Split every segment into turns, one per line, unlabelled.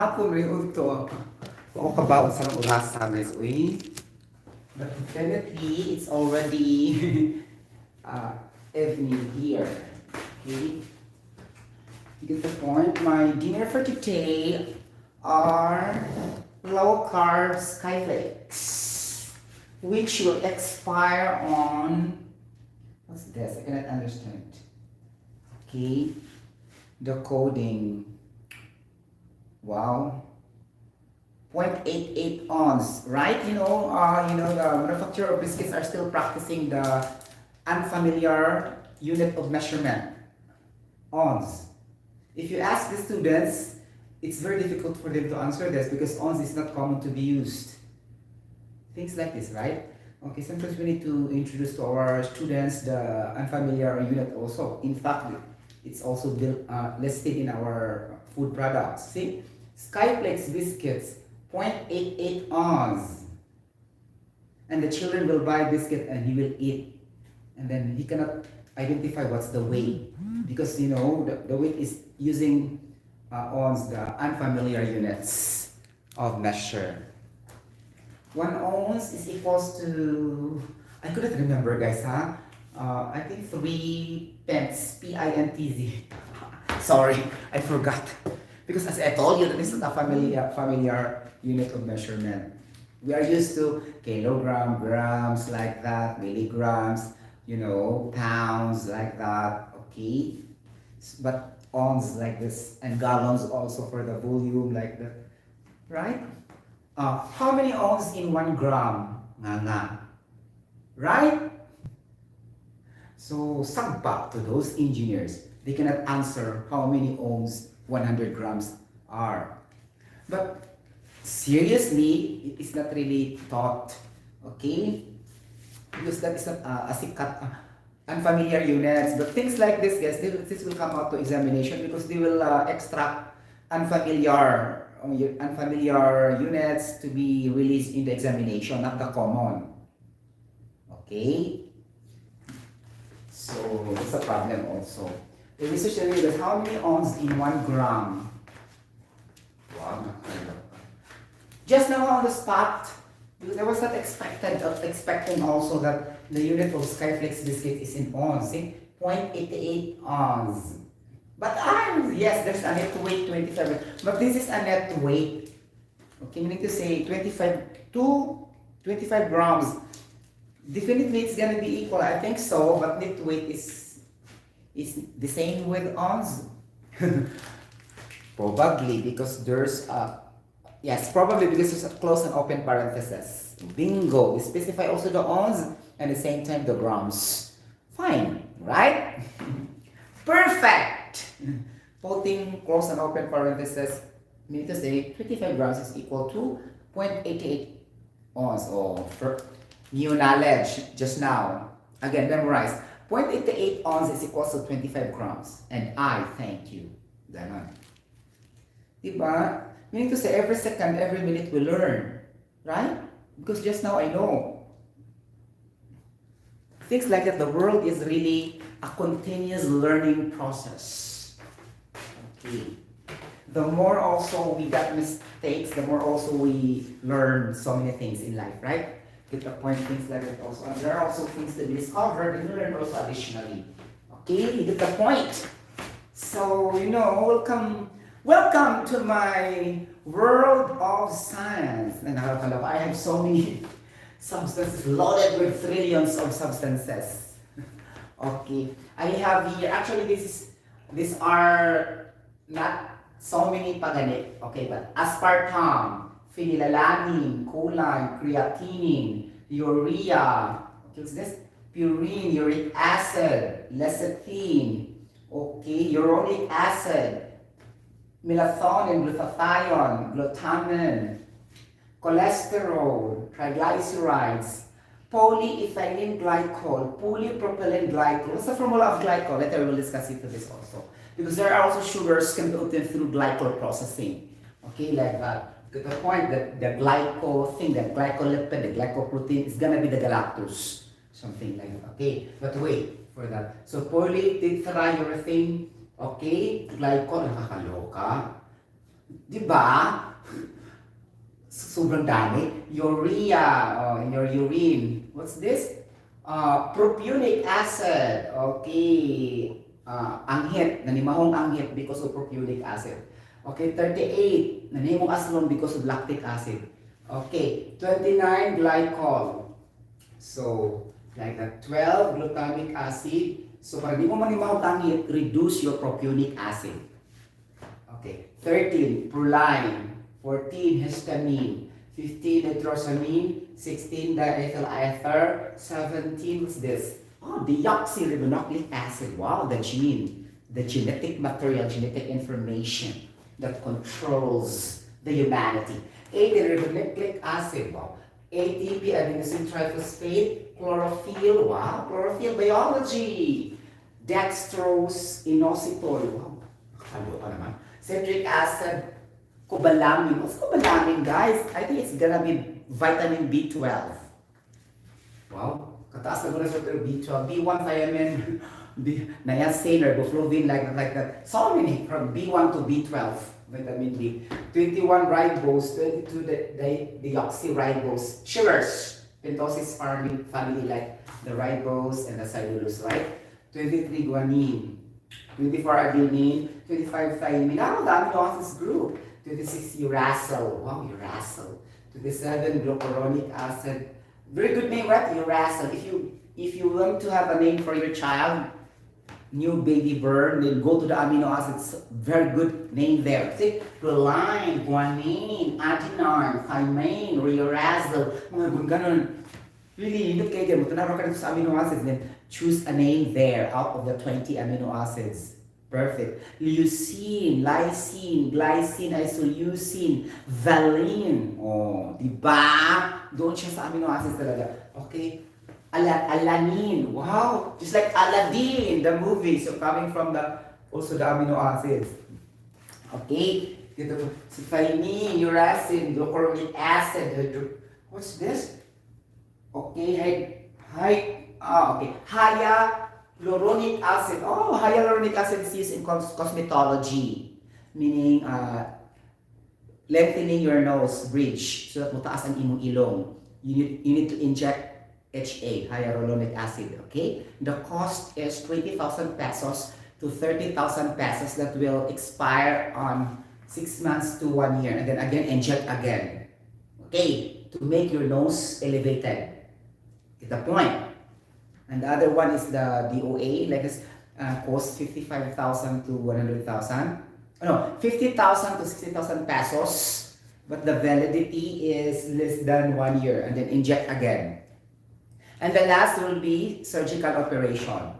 Hapon rin ito. Kung kabaon sa mga ulasa, guys, uy. But definitely, it's already evening here. Okay? You get the point? My dinner for today are low-carb skyflakes, which will expire on... What's this? I cannot understand. Okay? The coding. Wow, 0.88 ounce, right? The manufacturer of biscuits are still practicing the unfamiliar unit of measurement, ounce. If you ask the students, it's very difficult for them to answer this because ounce is not common to be used. Things like this, right? Okay, sometimes we need to introduce to our students the unfamiliar unit also. In fact, it's also listed in our food products. See? Skyflakes biscuits, 0.88 ounce. And the children will buy biscuit and he will eat. And then he cannot identify what's the weight. Because, the weight is using ounce, the unfamiliar units of measure. 1 ounce is equals to, I couldn't remember, guys, huh? I think 3 pence, P-I-N-T-Z. Sorry, I forgot. Because as I told you, that this is a familiar unit of measurement. We are used to kilogram, grams, like that, milligrams, pounds, like that, okay? But ounce, like this, and gallons also for the volume, like that, right? How many ounces in 1 gram? Nga. Right? So, sagpa to those engineers. They cannot answer how many ohms 100 grams are. But seriously, it is not really taught, okay? Because that is not a sikat, unfamiliar units. But things like this, guys, this will come out to examination because they will extract unfamiliar units to be released in the examination, not the common. Okay? So, that's a problem also. The research reveals how many ounces in 1 gram. Wow. Just now on the spot, I was not expecting also that the unit of Skyflakes biscuit is in ounce. See? 0.88 ounce. But yes, there's a net weight 25. But this is a net weight. Okay, meaning to say 25 grams. Definitely it's gonna be equal. I think so, but net weight is the same with ounce. Probably because there's probably because there's a close and open parenthesis. Bingo. We specify also the ounce and at the same time the grams. Fine, right? Perfect. Putting close and open parenthesis means to say 25 grams is equal to 0.88 ounce. New knowledge just now. Again, memorize. 0.88 ounce is equals to 25 grams. And I thank you. Ganon. Diba? Meaning to say every second, every minute we learn. Right? Because just now I know. Things like that, the world is really a continuous learning process. Okay. The more also we got mistakes, the more also we learn so many things in life, right? Get the point, things like that also. And there are also things to be discovered and learn also additionally. Okay, you get the point. So, welcome to my world of science. And I have so many substances loaded with trillions of substances. Okay, I have here, actually these are not so many pagani, okay, but aspartame, phenylalanine, choline, creatinine, urea, what's this? Purine, uric acid, lecithin, okay, uronic acid, melatonin, glutathione, glutamine, cholesterol, triglycerides, polyethylene glycol, polypropylene glycol. What's the formula of glycol? Later we will discuss it to this also. Because there are also sugars can be obtained through glycol processing. Okay, like that. To the point that the glyco thing, the glycolipid, the glycoprotein is gonna be the galactose. Something like that. Okay, but wait for that. So polytetraurethane, okay, glycol, nakakaloka. Di ba? Sobrang dami. Urea, in your urine. What's this? Propionic acid. Okay. Anghit. Nanimahong anghit because of propionic acid. Okay, 38. Nanimong aslong because of lactic acid. Okay, 29. Glycol. So, like that. 12. Glutamic acid. So, para di mo manimahong anghit, reduce your propionic acid. Okay, 13. Purine. 14. Histamine. 15. Nitrosamine. 16. Diethyl ether. 17. What's this? Oh, deoxyribonucleic acid. Wow, the gene. The genetic material, genetic information that controls the humanity. 18. Ribonucleic acid. Wow. ATP, adenosine triphosphate. Chlorophyll. Wow, chlorophyll biology. Dextrose, inositol. Wow, nakakalo pa naman. Citric acid. Cobalamin. What's cobalamin, guys? I think it's gonna be vitamin B12. Wow. Kataas na muna sa B12. B1 thiamine, niacin, riboflavin, like that. So many, from B1 to B12, vitamin B. 21 ribose, 22 deoxyribose. Sugars. Pentosis family, like the ribose and the cellulose, right? 23 guanine. 24 adenine. 25 thymine. Ano dami yung this group? 26 uracil. Wow, uracil. 27 glucuronic acid. Very good name, right? Uracil. If you want to have a name for your child, new baby bird, then go to the amino acids. Very good name there. See, proline, guanine, adenine, thymine, uracil. Mga ganun. Really, look at them. Tanaro ka sa amino acids, then choose a name there out of the 20 amino acids. Perfect. Leucine, lysine, glycine, isoleucine, valine. Oh, diba? Doon siya sa amino acids talaga. Okay. Alanine. Wow. Just like Aladdin, the movie. So coming from also the amino acids. Okay. Dito po. Si thymine, uracil, glucuronic acid. What's this? Okay. Okay. Hyaluronic acid. Oh, hyaluronic acid is used in cosmetology. Meaning, lengthening your nose bridge so that mataas ang imong ilong. You need to inject hyaluronic acid. Okay? The cost is 20,000 pesos to 30,000 pesos that will expire on 6 months to 1 year. And then again, inject again. Okay? To make your nose elevated. Get the point? And the other one is the DOA, like this, costs 55,000 to 100,000. No, 50,000 to 60,000 pesos. But the validity is less than 1 year, and then inject again. And the last will be surgical operation,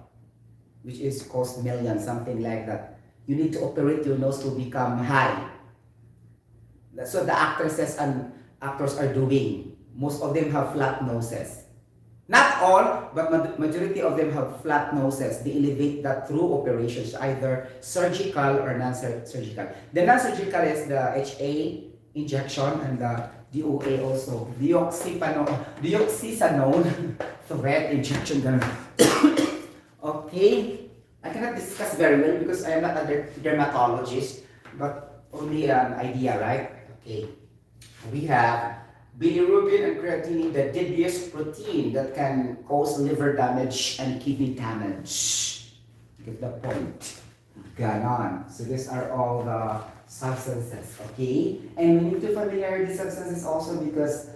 which is cost millions, something like that. You need to operate your nose to become high. That's what the actresses and actors are doing. Most of them have flat noses. Not all, but majority of them have flat noses. They elevate that through operations, either surgical or non-surgical. The non-surgical is the HA injection and the DOA also. Deoxysanone thread injection. Okay. I cannot discuss very well because I am not a dermatologist, but only an idea, right? Okay. We have bilirubin and creatinine, the deadliest protein that can cause liver damage and kidney damage. Get the point. Ganon. So these are all the substances, okay? And we need to familiarize these substances also because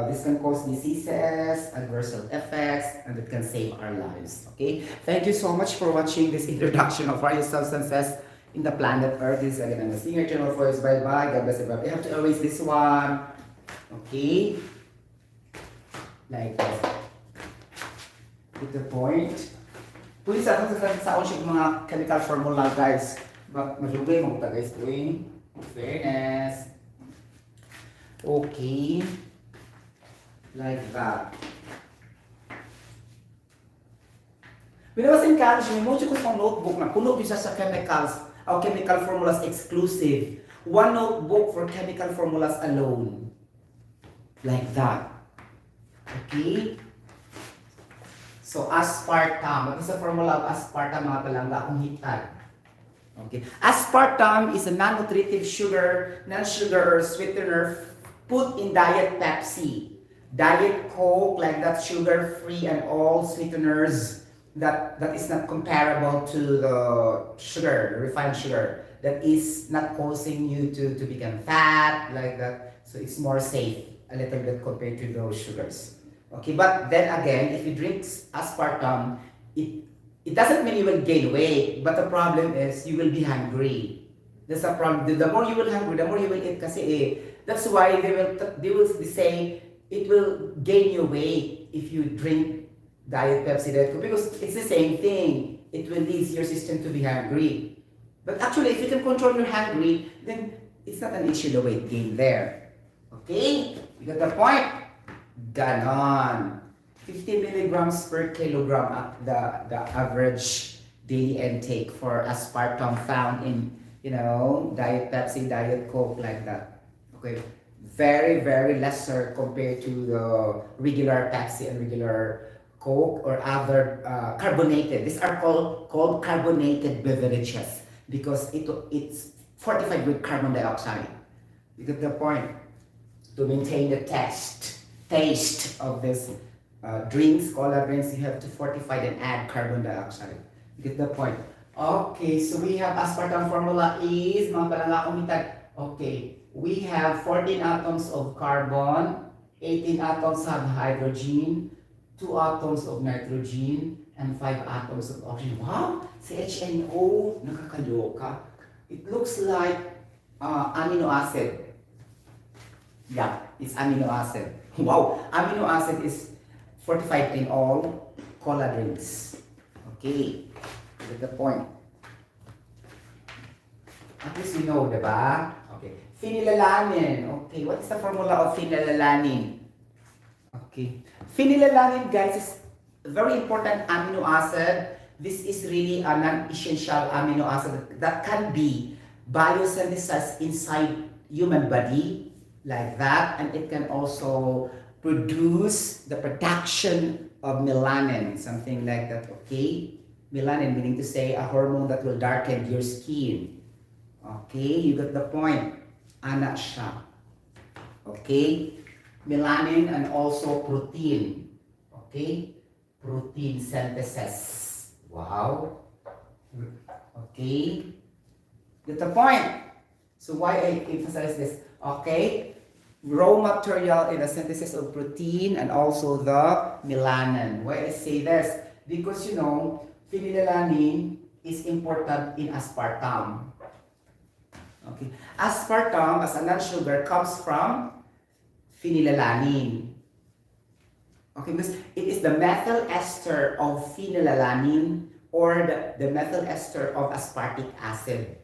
this can cause diseases, adverse health effects, and it can save our lives, okay? Thank you so much for watching this introduction of various substances in the planet Earth. This is again, I'm a senior channel for us. Bye-bye. God bless everybody. I have to erase this one. Okay, like this. Get the point. Pwede sa siya mga chemical formula, guys. But malugay mo ta, guys. Fairness. Okay. Like that. When I was in college, may mo ko sa notebook na puno bisa sa chemicals or chemical formulas exclusive. One notebook for chemical formulas alone. Like that. Okay? So, aspartame. What is the formula of aspartame, mga palangga? Kung hitag. Okay. Aspartame is a non-nutritive sugar, non-sugar or sweetener put in Diet Pepsi, Diet Coke, like that sugar-free and all sweeteners that is not comparable to the sugar, the refined sugar, that is not causing you to become fat, like that. So it's more safe a little bit compared to those sugars. Okay, but then again, if you drink aspartame, it doesn't mean you will gain weight, but the problem is you will be hungry. That's a problem. The more you will hungry, the more you will eat kasi that's why they will say it will gain you weight if you drink Diet Pepsi, Diet Coke, because it's the same thing. It will lead your system to be hungry. But actually, if you can control your hungry, then it's not an issue the weight gain there. Okay? You got the point? Ganon. 50 milligrams per kilogram at the average daily intake for aspartame found in, Diet Pepsi, Diet Coke, like that. Okay? Very, very lesser compared to the regular Pepsi and regular Coke or other carbonated. These are called carbonated beverages because it's fortified with carbon dioxide. You get the point? To maintain the taste of this drinks, cola drinks, you have to fortify and add carbon dioxide. You get the point? Okay, so we have aspartame formula is, mga palangga kumitag. Okay, we have 14 atoms of carbon, 18 atoms of hydrogen, 2 atoms of nitrogen, and 5 atoms of oxygen. Wow! CHNO, nakakaloka. It looks like amino acid. Yeah, it's amino acid. Wow! Amino acid is fortified in all cola drinks. Okay, that's the point. At least you know, diba? Okay. Phenylalanine. Okay, what is the formula of phenylalanine? Okay. Phenylalanine, guys, is a very important amino acid. This is really a non-essential amino acid that can be biosynthesized inside human body, like that, and it can also produce the production of melanin, something like that. Okay, melanin meaning to say a hormone that will darken your skin. Okay, you got the point. Ana siya. Okay, melanin and also protein. Okay, protein synthesis. Wow. Okay, get the point. So why I emphasize this? Okay, raw material in the synthesis of protein and also the melanin. Why I say this? Because phenylalanine is important in aspartame. Okay, aspartame as a non-sugar comes from phenylalanine. Okay, because it is the methyl ester of phenylalanine or the methyl ester of aspartic acid.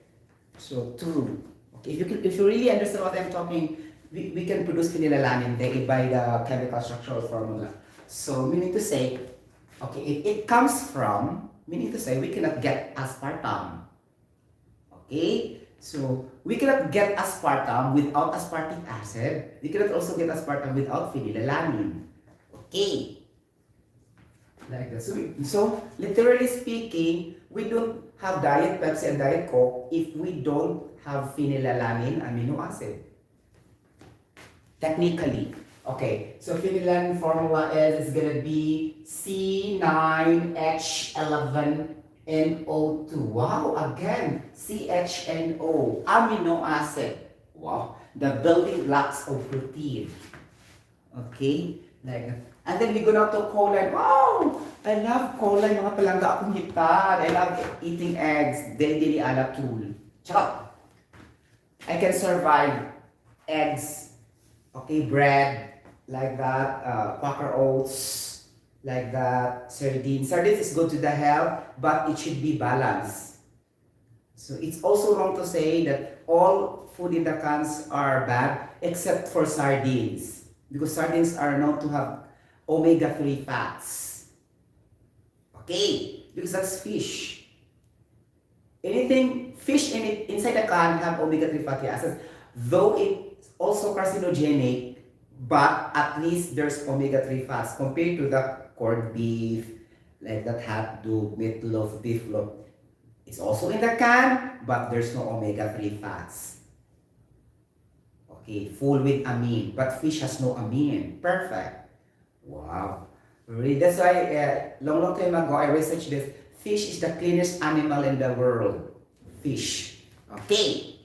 So true. Okay, if you really understand what I'm talking, we can produce phenylalanine by the chemical structural formula. So meaning to say, okay, if it comes from, meaning to say we cannot get aspartame. Okay, so we cannot get aspartame without aspartic acid. We cannot also get aspartame without phenylalanine. Okay, like that. So literally speaking, we don't have Diet Pepsi and Diet Coke if we don't have phenylalanine amino acid. Technically, okay. So phenylalanine formula is gonna be C9H11NO2. Wow, again, CHNO, amino acid. Wow, the building blocks of protein. Okay, like that. And then we go now to choline. Wow, I love choline, mga palangga akong hitan. I love eating eggs, daily alatul. Charot. I can survive eggs, okay, bread, like that, Quaker oats, like that, sardines. Sardines is good to the health, but it should be balanced. So it's also wrong to say that all food in the cans are bad, except for sardines. Because sardines are known to have omega-3 fats. Okay, because that's fish. Anything fish inside the can have omega-3 fatty acids, though it's also carcinogenic, but at least there's omega-3 fats compared to the corned beef, like that hot dog, meatloaf, beef loaf. It's also in the can, but there's no omega-3 fats. Okay, full with amine, but fish has no amine. Perfect. Wow. Really, that's why long time ago I researched this. Fish is the cleanest animal in the world. Fish. Okay.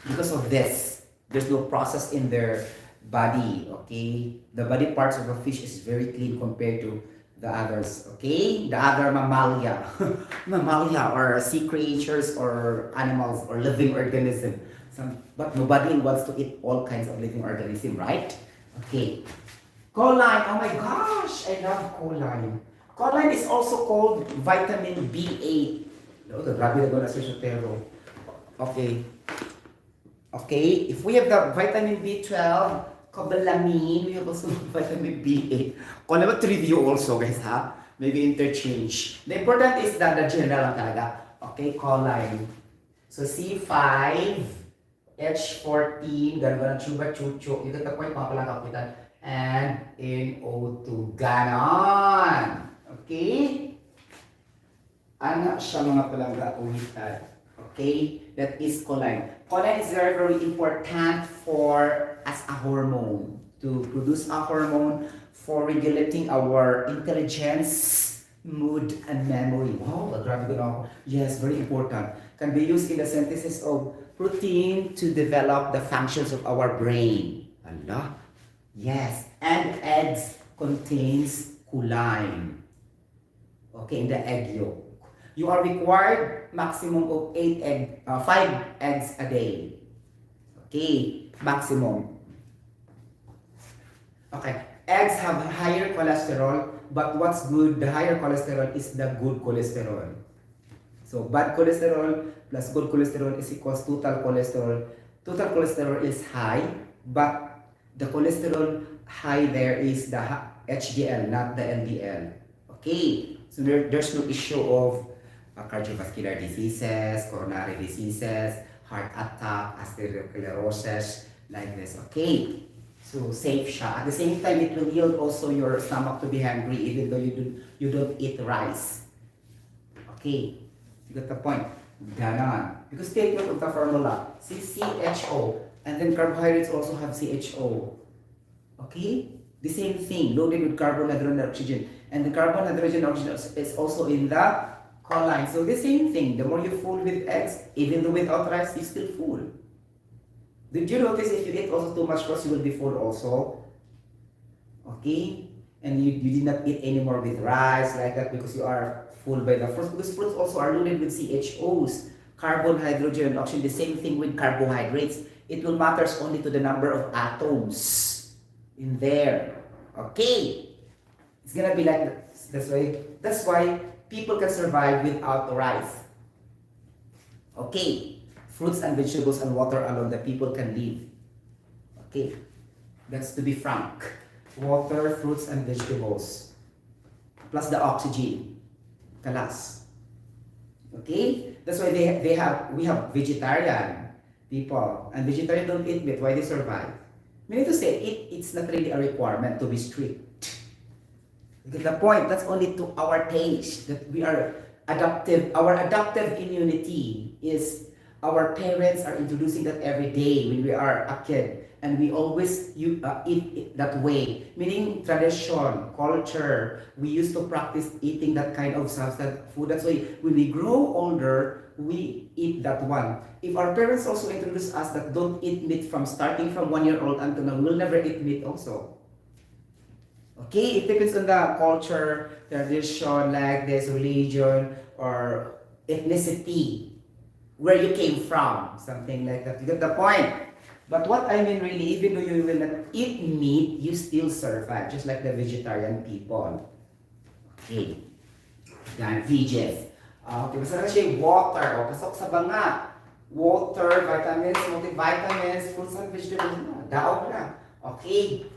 Because of this, there's no process in their body. Okay, the body parts of a fish is very clean compared to the others. Okay, the other mammalia, mammalia or sea creatures or animals or living organism. But nobody wants to eat all kinds of living organism, right? Okay. Choline, oh my gosh, I love choline. Choline is also called vitamin B8. No, the grabe na doon na sa Sotero. Okay. Okay, if we have the vitamin B12, cobalamin, we have also vitamin B8. Kung naman to review also, guys, ha? Maybe interchange. The important is that the general lang talaga. Okay, choline. So C5, H14, gano'n chuba-chucho. Ito na po yung mga palang kapitan. And NO2, ganon. Okay? Ano siya mga palang kapitan? Okay, that is choline. Choline is very, very important as a hormone, to produce a hormone for regulating our intelligence, mood, and memory. Wow, grabe ko na ako. Yes, very important. Can be used in the synthesis of protein to develop the functions of our brain. Allah. Yes, and eggs contains choline. Okay, in the egg yolk. You are required maximum of 5 eggs a day. Okay, maximum. Okay, eggs have higher cholesterol, but what's good, the higher cholesterol is the good cholesterol. So bad cholesterol plus good cholesterol is equals total cholesterol. Total cholesterol is high, but the cholesterol high there is the HDL, not the LDL. Okay, so there's no issue of cardiovascular diseases, coronary diseases, heart attack, atherosclerosis, like this. Okay, so safe siya. At the same time, it will yield also your stomach to be hungry even though you don't eat rice. Okay, you got the point? Ganon. Because take note of the formula. CHO, and then carbohydrates also have CHO. Okay, the same thing, loaded with carbon, hydrogen, and oxygen. And the carbon, hydrogen, oxygen is also in the choline. So the same thing, the more you full with eggs, even though without rice, you're still full. Did you notice if you eat also too much fruits, you will be full also? Okay? And you did not eat anymore with rice like that because you are full by the fruits. Because fruits also are loaded with CHOs, carbon, hydrogen, and oxygen. The same thing with carbohydrates. It will matters only to the number of atoms in there. Okay? It's gonna be like that. That's why people can survive without rice. Okay, fruits and vegetables and water alone, the people can live. Okay, that's to be frank. Water, fruits, and vegetables, plus the oxygen, kalas. Okay, that's why we have vegetarian people, and vegetarian don't eat meat. Why they survive? Meaning to say, it's not really a requirement to be strict. The point, that's only to our taste, that we are adaptive. Our adaptive immunity is our parents are introducing that every day when we are a kid, and we always eat it that way. Meaning tradition, culture, we used to practice eating that kind of substance food. That's why when we grow older, we eat that one. If our parents also introduce us that don't eat meat from starting from 1 year old until now, we'll never eat meat also. Okay, it depends on the culture, tradition, like this, religion, or ethnicity, where you came from, something like that. You get the point? But what I mean really, even though you will not eat meat, you still survive, just like the vegetarian people. Okay, yan, veggies. Okay, basta na siya water, o pasok sa banga. Water, vitamins, multivitamins, fruits and vegetables, daog na. Okay,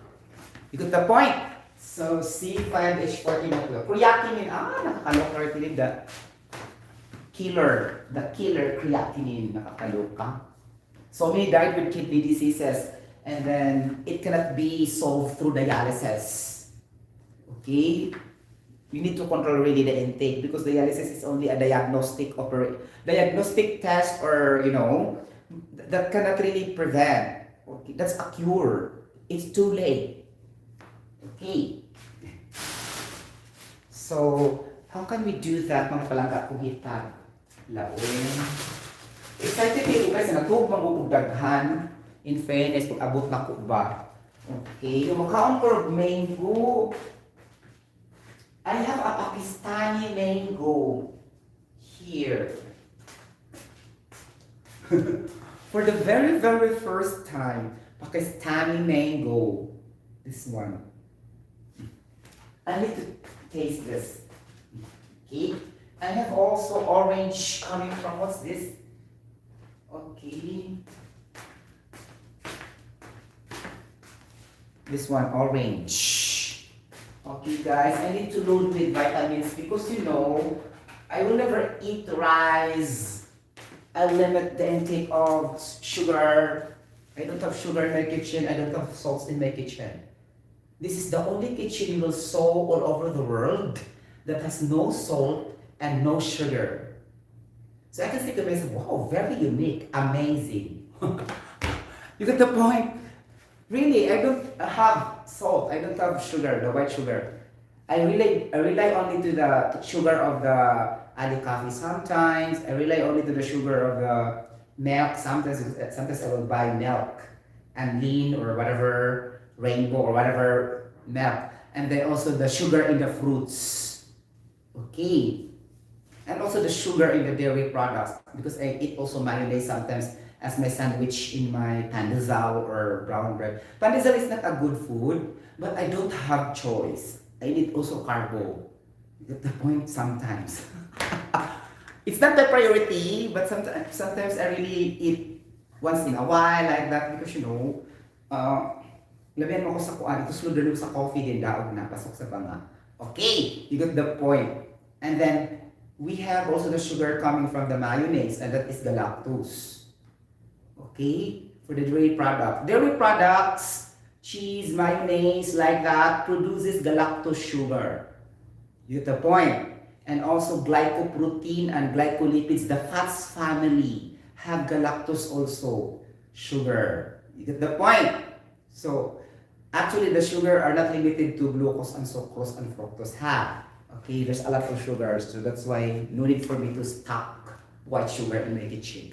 you got the point? So, C5H14 na po. Creatinine, nakakaloka rin the killer creatinine, nakakaloka. So many died with kidney diseases, and then it cannot be solved through dialysis. Okay? You need to control really the intake because dialysis is only a diagnostic test, or that cannot really prevent. Okay, that's a cure. It's too late. Okay. So, how can we do that, mga palangga kuhitan? Lawin. Excited kayo guys na natug magugdaghan. In fairness, pag abot na ko ba? Okay, yung makaon ko mango. I have a Pakistani mango here. For the very, very first time, Pakistani mango. This one. I need to taste this. Okay. I have also orange coming from, what's this? Okay. This one, orange. Okay guys, I need to load with vitamins because I will never eat rice. I'll limit the intake of sugar. I don't have sugar in my kitchen. I don't have salts in my kitchen. This is the only kitchen you will saw all over the world that has no salt and no sugar. So I can say to myself, wow, very unique, amazing. You get the point? Really, I don't have salt. I don't have sugar, the white sugar. I rely only to the sugar of the Ali coffee sometimes. I rely only to the sugar of the milk. Sometimes I will buy milk and lean or whatever, rainbow or whatever milk. And then also the sugar in the fruits. Okay. And also the sugar in the dairy products. Because I eat also mayonnaise sometimes as my sandwich in my pandesal or brown bread. Pandesal is not a good food, but I don't have choice. I need also carbo. You get the point sometimes. It's not the priority, but sometimes I really eat once in a while like that because labihan mo ko sa kuan, ito sulod ko sa coffee din daog na pasok sa banga. Okay, you got the point. And then we have also the sugar coming from the mayonnaise, and that is the lactose. Okay, for the dairy product. Dairy products, cheese, mayonnaise, like that, produces the lactose sugar. You get the point. And also glycoprotein and glycolipids, the fats family, have galactose also, sugar. You get the point. So, actually the sugar are not limited to glucose and sucrose and fructose. Okay, there's a lot of sugars, so that's why no need for me to stock white sugar in my kitchen.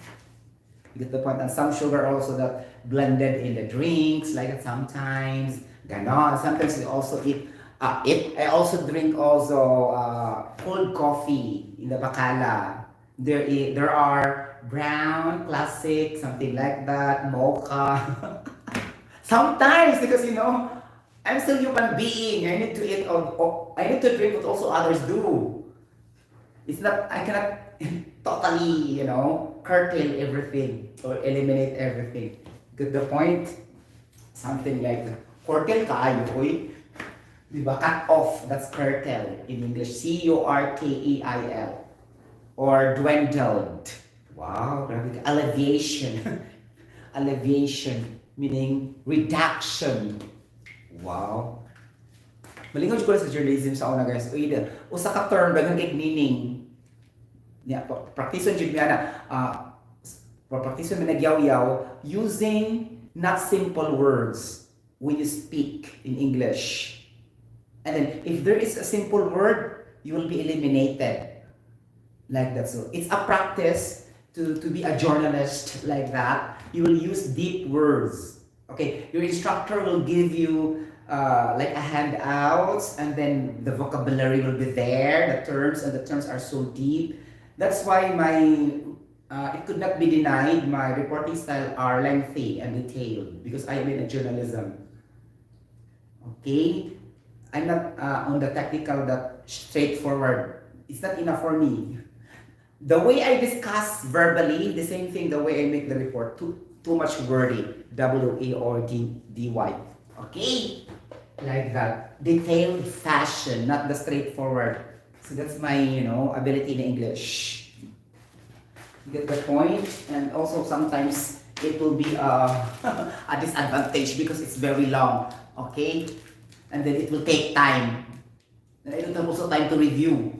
You get the point. And some sugar also that blended in the drinks, like sometimes, ganon. Sometimes we also eat. I also drink also cold coffee in the Bacala. There are brown, classic, something like that, mocha. Sometimes because I'm still human being. I need to eat. I need to drink what also others do. It's not. I cannot totally curtail everything or eliminate everything. Get the point? Something like curtail kaayo, oy. Diba? Cut off, that's curtail in English. C-U-R-T-E-I-L. Or dwindled. Wow, grabe. Alleviation. Alleviation, meaning reduction. Wow. Malingaw ko sa journalism sa una guys. Usa ka term, daghang kay meaning. Praktison jud niya praktison man nagyaw-yaw using not simple words when you speak in English. And then, if there is a simple word, you will be eliminated. Like that. So, it's a practice to be a journalist like that. You will use deep words. Okay, your instructor will give you like a handout, and then the vocabulary will be there, the terms are so deep. That's why it could not be denied, my reporting style are lengthy and detailed because I am in a journalism. Okay? I'm not on the technical, that straightforward. It's not enough for me. The way I discuss verbally, the same thing the way I make the report, too much wordy. W-A-R-D-Y. Okay? Like that. Detailed fashion, not the straightforward. So that's my, ability in English. You get the point? And also sometimes it will be a disadvantage because it's very long. Okay? And then it will take time. And I don't have also time to review.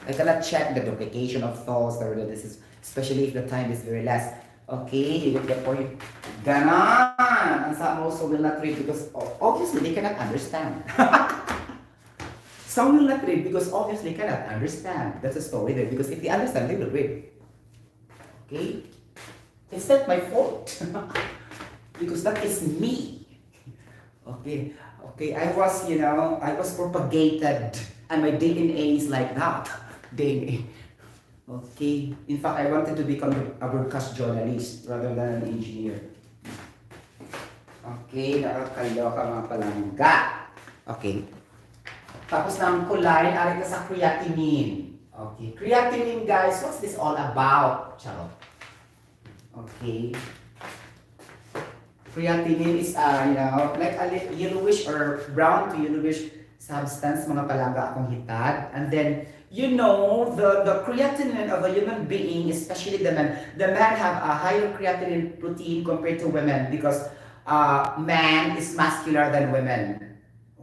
I cannot check the duplication of thoughts, this is, especially if the time is very less. Okay, you get the point. Ganon! And some also will not read because obviously they cannot understand. Some will not read because obviously they cannot understand. That's a story there. Because if they understand, they will read. Okay? It's not my fault. Because that is me. Okay. Okay, I was propagated and my DNA is like that. DNA. Okay. In fact, I wanted to become a broadcast journalist rather than an engineer. Okay, nakakaloka mga palangga. Okay. Tapos ng kulay, ari ka sa creatinine. Okay. Creatinine, guys, what's this all about? Charot. Okay. Creatinine is, like a yellowish or brown to yellowish substance, mga palangga akong hitad. And then, the creatinine of a human being, especially the man have a higher creatinine protein compared to women because man is muscular than women.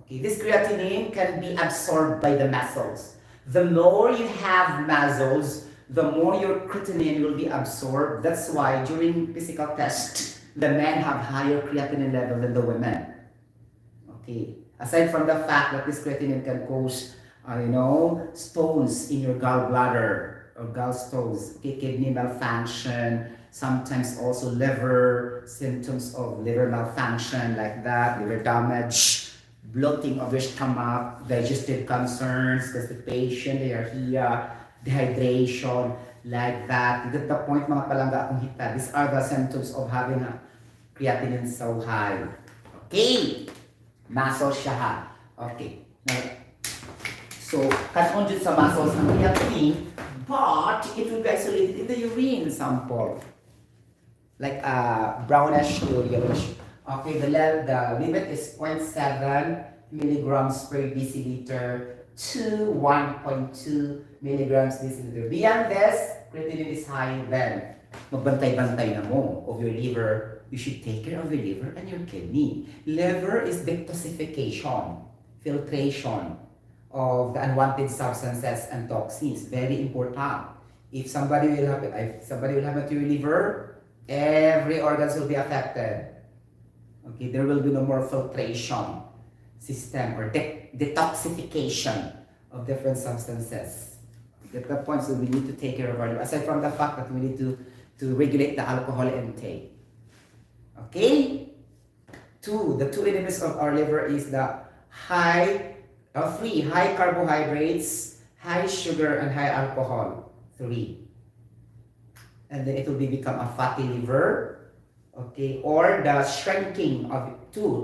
Okay, this creatinine can be absorbed by the muscles. The more you have muscles, the more your creatinine will be absorbed. That's why during physical test, the men have higher creatinine level than the women. Okay. Aside from the fact that this creatinine can cause, stones in your gallbladder or gallstones, okay, kidney malfunction, sometimes also liver, symptoms of liver malfunction like that, liver damage, bloating of your stomach, digestive concerns, constipation, diarrhea, dehydration, like that. You get the point, mga palangga akong hita. These are the symptoms of having a creatinine so high. Okay. Muscle siya ha. Okay. So, kanon dyan sa muscles ang creatinine, but it will be isolated in the urine sample. Like brownish to yellowish. Okay, the limit is 0.7 milligrams per deciliter to 1.2 milligrams deciliter. Beyond this, creatinine is high, then magbantay-bantay na mo of your liver. You should take care of your liver and your kidney. Liver is detoxification, filtration of the unwanted substances and toxins. Very important. If somebody will happen to your liver, every organs will be affected. Okay, there will be no more filtration system or detoxification of different substances. Get the point? So we need to take care of our liver. Aside from the fact that we need to regulate the alcohol intake. Okay? The two enemies of our liver is the high carbohydrates, high sugar, and high alcohol. 3. And then it will become a fatty liver. Okay, or the shrinking of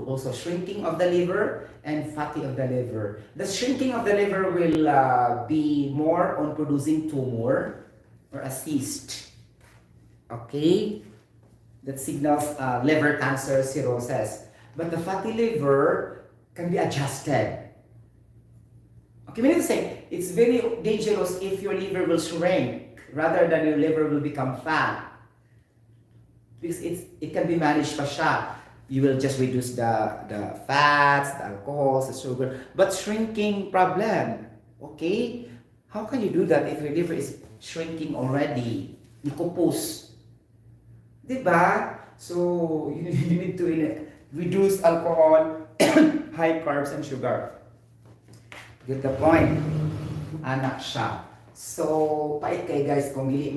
also shrinking of the liver and fatty of the liver. The shrinking of the liver will be more on producing tumor or a cyst. Okay, that signals liver cancer, cirrhosis. But the fatty liver can be adjusted. Okay, meaning to say, it's very dangerous if your liver will shrink rather than your liver will become fat. Because it can be managed pa siya. You will just reduce the fats, the alcohols, the sugar. But shrinking problem, okay? How can you do that if your liver is shrinking already? Nikupus. Diba? So, you need to reduce alcohol, high carbs, and sugar. Get the point? Anak siya. So, pait kayo guys kung hindi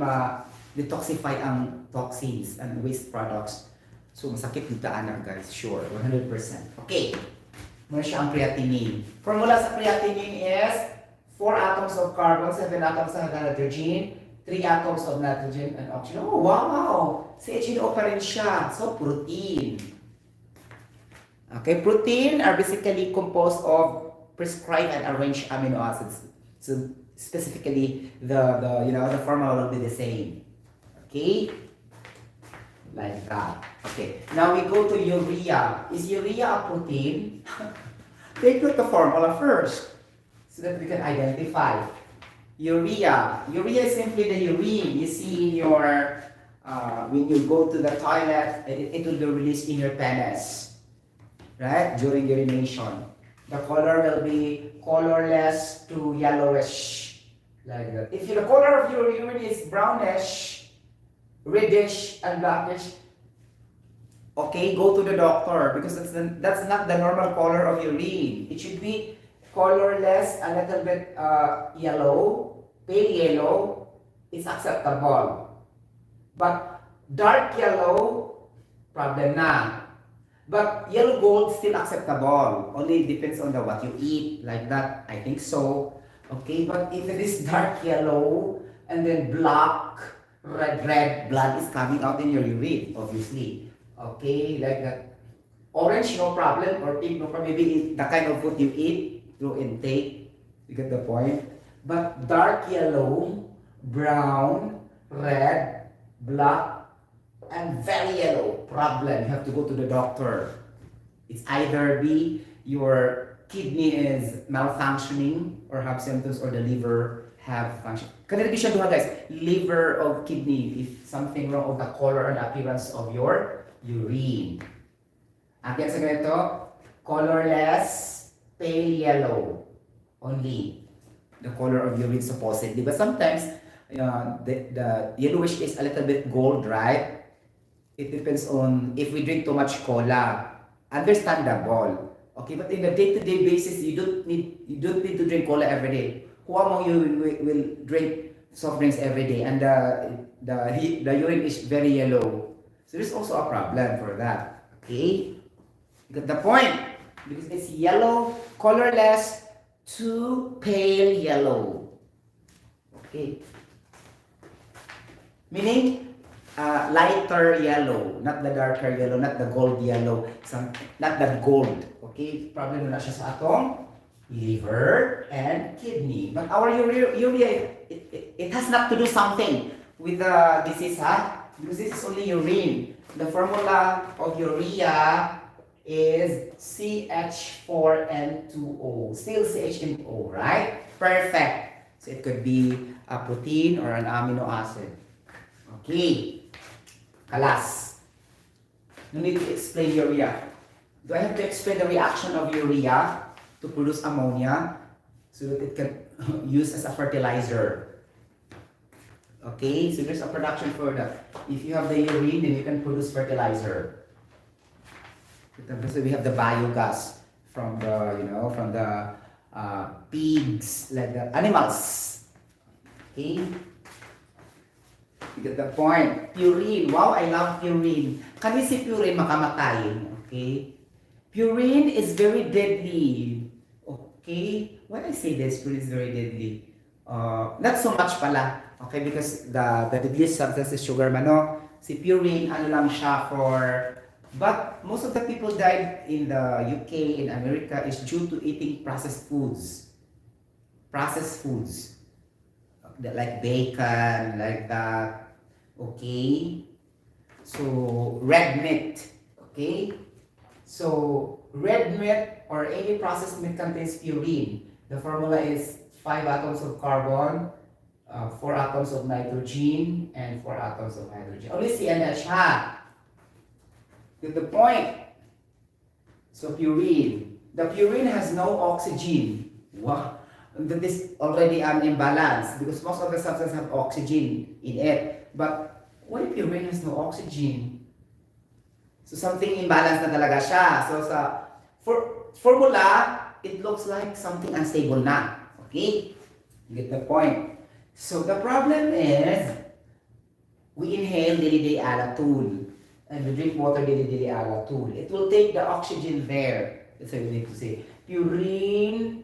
detoxify ang toxins and waste products. So, masakit dito anak guys, sure, 100%. Okay, muna siya ang creatinine. Formula sa creatinine is 4 atoms of carbon, 7 atoms of nitrogen, 3 atoms of nitrogen and oxygen. Oh, wow! CHNO pa rin siya. So, protein. Okay, protein are basically composed of prescribed and arranged amino acids. So, specifically, the formula will be the same. Okay? Like that. Okay. Now we go to urea. Is urea a protein? Take a look at the formula first so that we can identify. Urea. Urea is simply the urine you see in your, when you go to the toilet, it will be released in your penis. Right? During urination. The color will be colorless to yellowish, like that. If the color of your urine is brownish, reddish, and blackish, okay, go to the doctor because that's not the normal color of urine. It should be colorless, a little bit yellow, pale yellow. It's acceptable. But dark yellow, problem na. But yellow gold still acceptable. Only depends on what you eat, like that. I think so. Okay, but if it is dark yellow and then black, red blood is coming out in your urine, obviously. Okay, like that. Orange, no problem, or pink, no problem. Maybe the kind of food you eat through intake. You get the point? But dark yellow, brown, red, black, and very yellow, problem. You have to go to the doctor. It's either be your kidney is malfunctioning or have symptoms, or the liver have function. Kanina siya duha guys, liver or kidney, if something wrong of the color and appearance of your urine. Again sa ganito, colorless, pale yellow only. The color of urine supposedly. But sometimes, the yellowish is a little bit gold, right? It depends on if we drink too much cola. Understandable. Okay, but in the day-to-day basis, you don't need to drink cola every day. Who among you will drink soft drinks every day and the urine is very yellow? So there's also a problem for that. Okay? You got the point? Because it's yellow, colorless to pale yellow. Okay? Meaning, lighter yellow, not the darker yellow, not the gold yellow, not that gold. Okay? Problem na siya sa atong liver and kidney. But our urea, it has not to do something with the disease, huh? Because this is only urine. The formula of urea is CH4N2O. Still CHNO, right? Perfect. So it could be a protein or an amino acid. Okay. Kalas. No need to explain urea. Do I have to explain the reaction of urea to produce ammonia so that it can use as a fertilizer? Okay, so there's a production for that. If you have the urine, then you can produce fertilizer. So we have the biogas from the pigs, like the animals. Okay. You get the point. Purine. Wow, I love purine. Kani si purine makamatay. Okay. Purine is very deadly. Okay. When I say this, purine is very deadly. Not so much pala. Okay, because the deadliest substance is sugar mano. Si purine, ano lang siya for... But most of the people died in the UK, in America, is due to eating processed foods. Processed foods. Like bacon, like that. Okay? So, red meat. Okay? So, red meat or any processed meat contains purine. The formula is 5 atoms of carbon, 4 atoms of nitrogen, and 4 atoms of hydrogen. Only CNH ha. To the point. So purine. The purine has no oxygen. Wow. That is already an imbalance because most of the substances have oxygen in it. But what if purine has no oxygen? So something imbalance na talaga siya. So sa formula, it looks like something unstable na. Okay? You get the point. So the problem is, we inhale dilly alatool and we drink water dilly alatool. It will take the oxygen there. That's what you need to say. Purine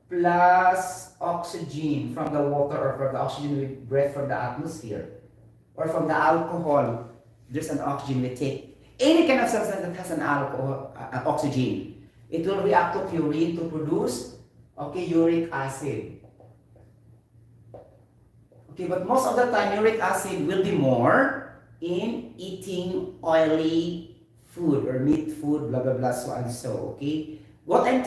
plus oxygen from the water or from the oxygen we breathe from the atmosphere or from the alcohol. There's an oxygen we take. Any kind of substance that has an alcohol, oxygen, it will react to purine to produce, okay, uric acid. Okay, but most of the time, uric acid will be more in eating oily food or meat food, blah, blah, blah, so and so, okay? What I'm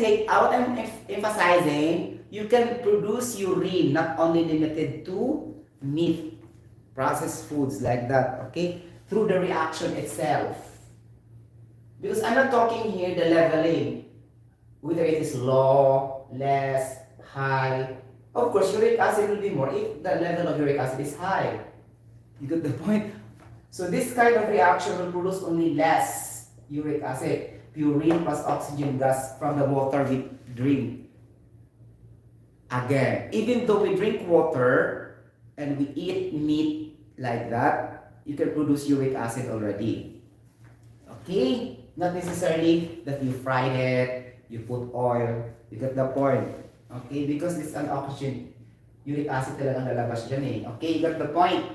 emphasizing, you can produce urine, not only limited to meat, processed foods like that, okay? Through the reaction itself. Because I'm not talking here the leveling. whether it is low, less, high. Of course, uric acid will be more if the level of uric acid is high. You get the point? So this kind of reaction will produce only less uric acid. Purine plus oxygen gas from the water we drink. Again, even though we drink water and we eat meat like that, you can produce uric acid already. Okay? Not necessarily that you fried it, you put oil. You get the point? Okay? Because it's an oxygen. Uric acid talagang lalabas dyan eh. Okay? You got the point?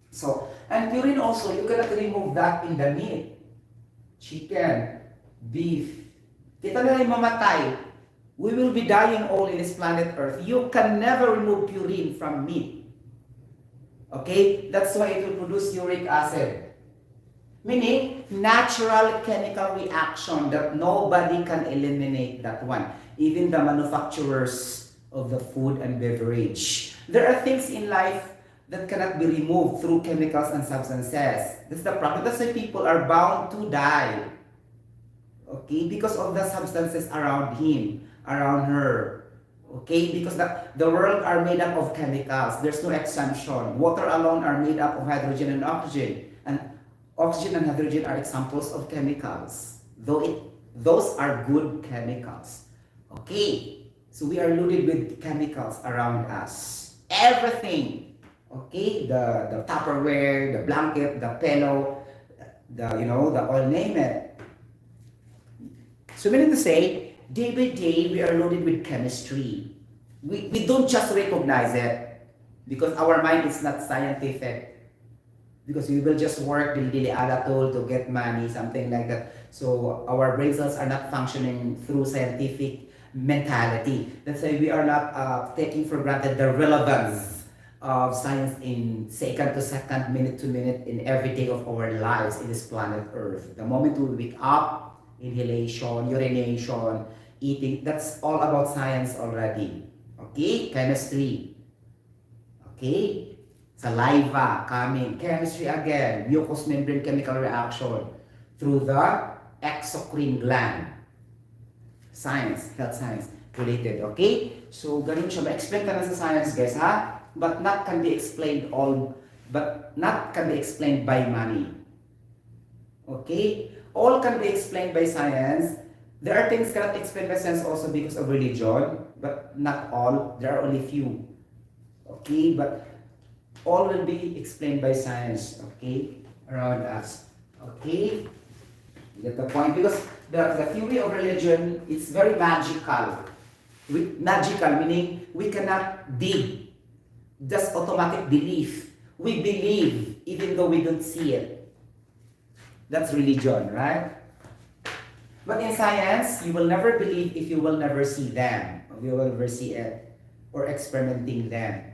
So, and purine also, you cannot remove that in the meat. Chicken, beef. Kita na rin mamatay. We will be dying all in this planet Earth. You can never remove purine from meat. Okay? That's why it will produce uric acid. Meaning, natural chemical reaction that nobody can eliminate that one. Even the manufacturers of the food and beverage. There are things in life that cannot be removed through chemicals and substances. That's the problem. That's why people are bound to die. Okay? Because of the substances around him, around her. Okay? Because the world are made up of chemicals. There's no exemption. Water alone are made up of hydrogen and oxygen. And oxygen and hydrogen are examples of chemicals. Those are good chemicals. Okay? So we are loaded with chemicals around us. Everything. Okay, the Tupperware, the blanket, the pillow, the oil, name it. So meaning to say, day by day we are loaded with chemistry. We don't just recognize it because our mind is not scientific. Because we will just work dili alatol to get money, something like that. So our brain cells are not functioning through scientific mentality. That's why we are not taking for granted the relevance of science in second to second, minute to minute in every day of our lives in this planet Earth. The moment we wake up, inhalation, urination, eating, that's all about science already. Okay? Chemistry. Okay? Saliva coming. Chemistry again. Mucous membrane chemical reaction through the exocrine gland. Science, health science related. Okay? So, ganun siya. Ma-explain ka na sa science, guys, ha? But not can be explained by money. Okay? All can be explained by science. There are things cannot explain by science also because of religion, but not all. There are only few. Okay? But all will be explained by science. Okay? Around us. Okay? You get the point? Because the theory of religion is very magical. Magical meaning we cannot dig. Just automatic belief. We believe even though we don't see it. That's religion, right? But in science, you will never believe if you will never see them. Or you will never see it or experimenting them.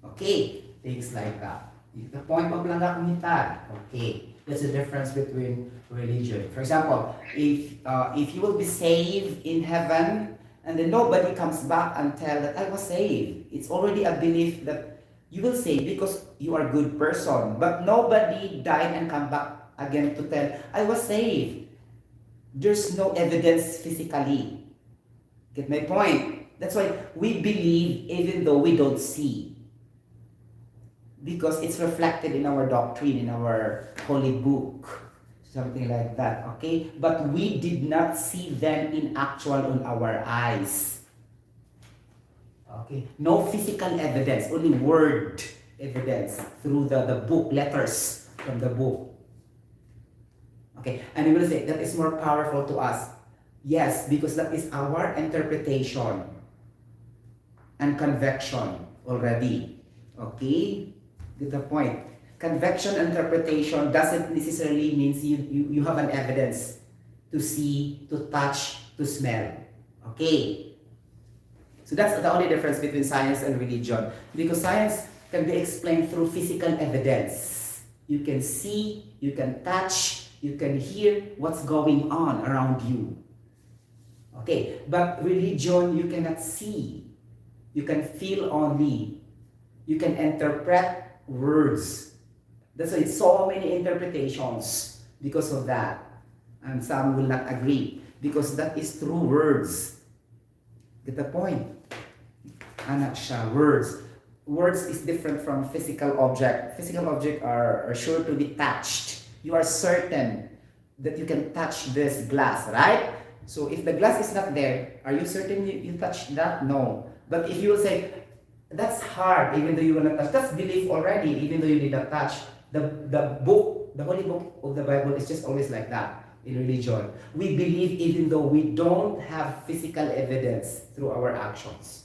Okay? Things like that. The point of lang komunidad. Okay. That's the difference between religion. For example, if you will be saved in heaven, and then nobody comes back and tell that I was saved. It's already a belief that you will save because you are a good person. But nobody died and come back again to tell I was saved. There's no evidence physically. Get my point? That's why we believe even though we don't see. Because it's reflected in our doctrine, in our holy book. Something like that, okay? But we did not see them in actual on our eyes. Okay? No physical evidence, only word evidence through the book, letters from the book. Okay, and you will say, that is more powerful to us. Yes, because that is our interpretation and conviction already. Okay? Get the point. Convection interpretation doesn't necessarily mean you have an evidence to see, to touch, to smell. Okay? So that's the only difference between science and religion. Because science can be explained through physical evidence. You can see, you can touch, you can hear what's going on around you. Okay, but religion you cannot see. You can feel only. You can interpret words. That's why it's so many interpretations because of that. And some will not agree. because that is through words. Get the point? Anak siya, words. Words is different from physical object. Physical object are sure to be touched. You are certain that you can touch this glass, right? So if the glass is not there, are you certain you touched that? No. But if you will say, that's hard, even though you will not touch, that's belief already, even though you did not touch. The book, the holy book of the Bible is just always like that in religion. We believe even though we don't have physical evidence through our actions,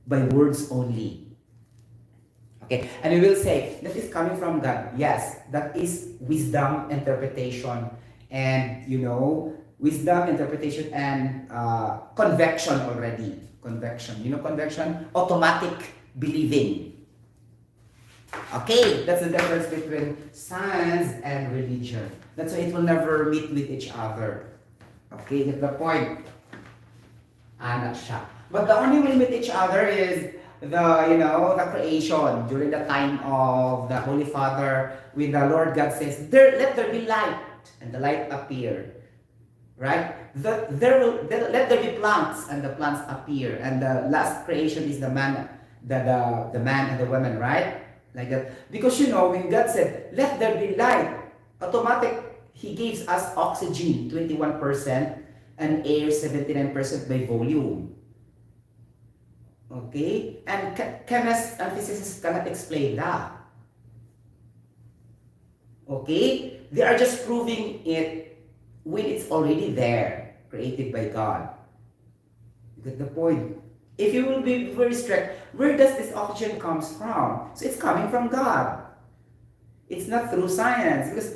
by words only. Okay, and we will say, that is coming from God. Yes, that is wisdom, interpretation, and wisdom, interpretation, and convection already. Convection. Convection? Automatic believing. Okay, that's the difference between science and religion. That's why it will never meet with each other. Okay, get the point? Anak siya. But the only way meet each other is the creation during the time of the Holy Father, when the Lord God says, let there be light, and the light appeared. Right? Let there be plants, and the plants appear. And the last creation is the man, the man and the woman, right? Like that. Because when God said, let there be light, automatic, He gives us oxygen, 21%, and air, 79% by volume. Okay? And chemists and physicists cannot explain that. Okay? They are just proving it when it's already there, created by God. You get the point? If you will be very strict, where does this oxygen comes from? So it's coming from God. It's not through science. Because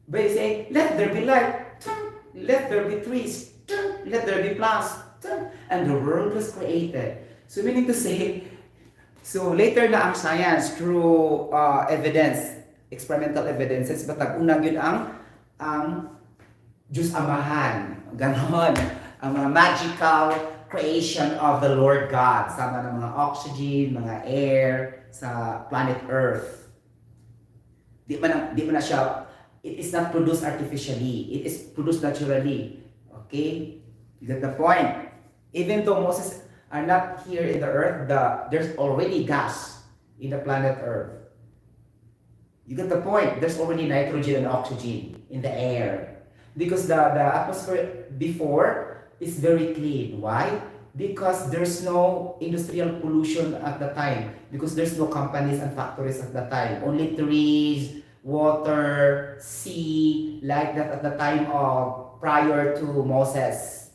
by saying, let there be light, let there be trees, let there be plants, and the world was created. So meaning to say, so later na ang science through evidence, experimental evidences, batag unang yun ang Diyos Amahan, ganon, ang mga magical creation of the Lord God, sama ng mga oxygen, mga air sa planet Earth. Di man na siya, it is not produced artificially, it is produced naturally. Okay? You get the point? Even though Moses are not here in the earth, there's already gas in the planet Earth. You get the point? There's already nitrogen and oxygen in the air. Because the atmosphere before is very clean. Why? Because there's no industrial pollution at the time. Because there's no companies and factories at the time. Only trees, water, sea, like that at the time of prior to Moses.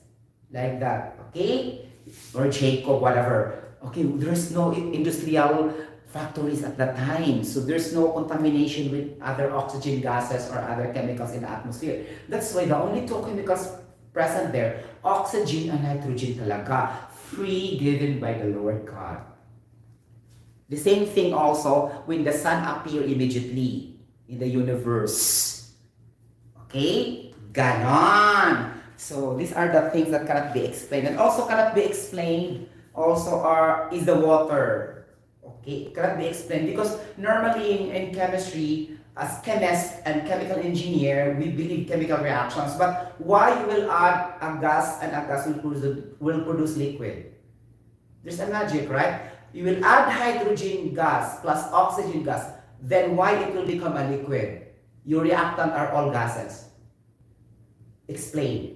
Like that. Okay? Or Jacob, whatever. Okay, there's no industrial factories at that time. So there's no contamination with other oxygen gases or other chemicals in the atmosphere. That's why the only two chemicals present there, oxygen and nitrogen talaga, free given by the Lord God. The same thing also when the sun appeared immediately in the universe. Okay? Ganon. So these are the things that cannot be explained. And also cannot be explained is the water. Okay, it cannot be explained because normally in chemistry, as chemists and chemical engineer, we believe chemical reactions. But why you will add a gas and a gas will produce liquid? There's a magic, right? You will add hydrogen gas plus oxygen gas. Then why it will become a liquid? Your reactant are all gases. Explain.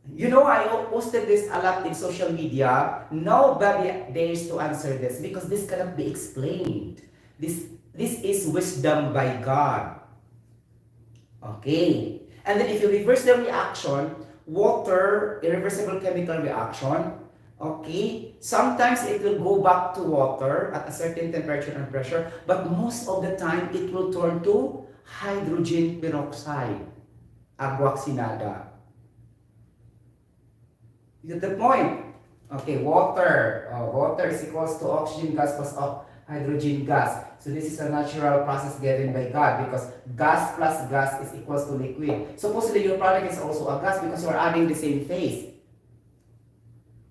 I posted this a lot in social media. Nobody dares to answer this because this cannot be explained. This is wisdom by God. Okay. And then if you reverse the reaction, water, irreversible chemical reaction, okay, sometimes it will go back to water at a certain temperature and pressure, but most of the time it will turn to hydrogen peroxide, agua oxinada. You get the point? Okay, water. Water is equals to oxygen gas plus hydrogen gas. So this is a natural process given by God because gas plus gas is equals to liquid. Supposedly your product is also a gas because you are adding the same phase.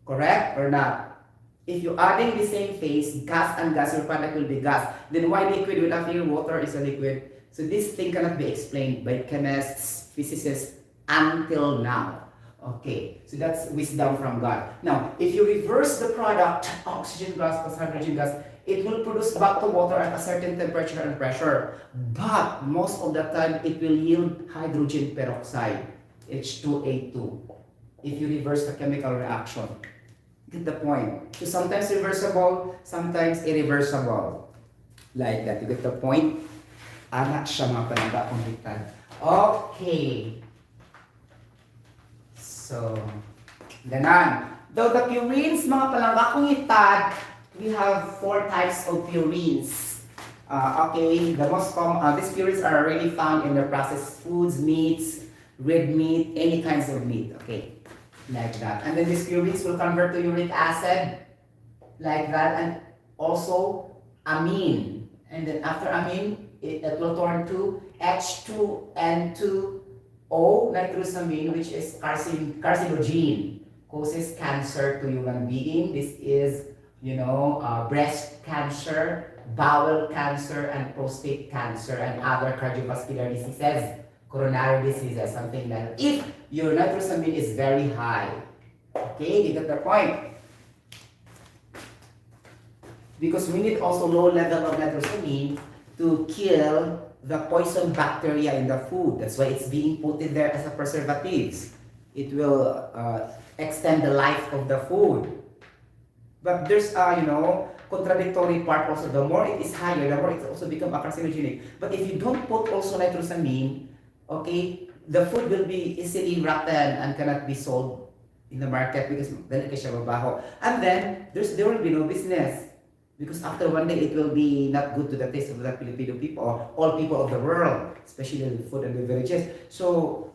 Correct or not? If you're adding the same phase, gas and gas, your product will be gas. Then why liquid when after water is a liquid? So this thing cannot be explained by chemists, physicists, until now. Okay, so that's wisdom from God. Now, if you reverse the product, oxygen gas plus hydrogen gas, it will produce back to water at a certain temperature and pressure. But most of the time, it will yield hydrogen peroxide, H2A2, if you reverse the chemical reaction. Get the point? So sometimes reversible, sometimes irreversible. Like that. You get the point? Anak siya mga palangga kung bitad. Okay. So, ganon. Though the purines, mga palangga kung itad, we have 4 types of purines. Okay, the most common, these purines are already found in the processed foods, meats, red meat, any kinds of meat. Okay. Like that. And then these purines will convert to uric acid, like that, and also amine. And then after amine, it will turn to H2N2O nitrosamine, which is carcinogen, causes cancer to human being. This is, breast cancer, bowel cancer, and prostate cancer, and other cardiovascular diseases, coronary diseases, something like that. If your nitrosamine is very high. Okay, you get the point? Because we need also low level of nitrosamine to kill the poison bacteria in the food. That's why it's being put in there as a preservative. It will extend the life of the food. But there's contradictory part also. The more it is higher, the more it also become a carcinogenic. But if you don't put also nitrosamine, okay, the food will be easily rotten and cannot be sold in the market because then siya mabaho. And then there will be no business because after one day it will be not good to the taste of the Filipino people or all people of the world, especially the food and beverages. So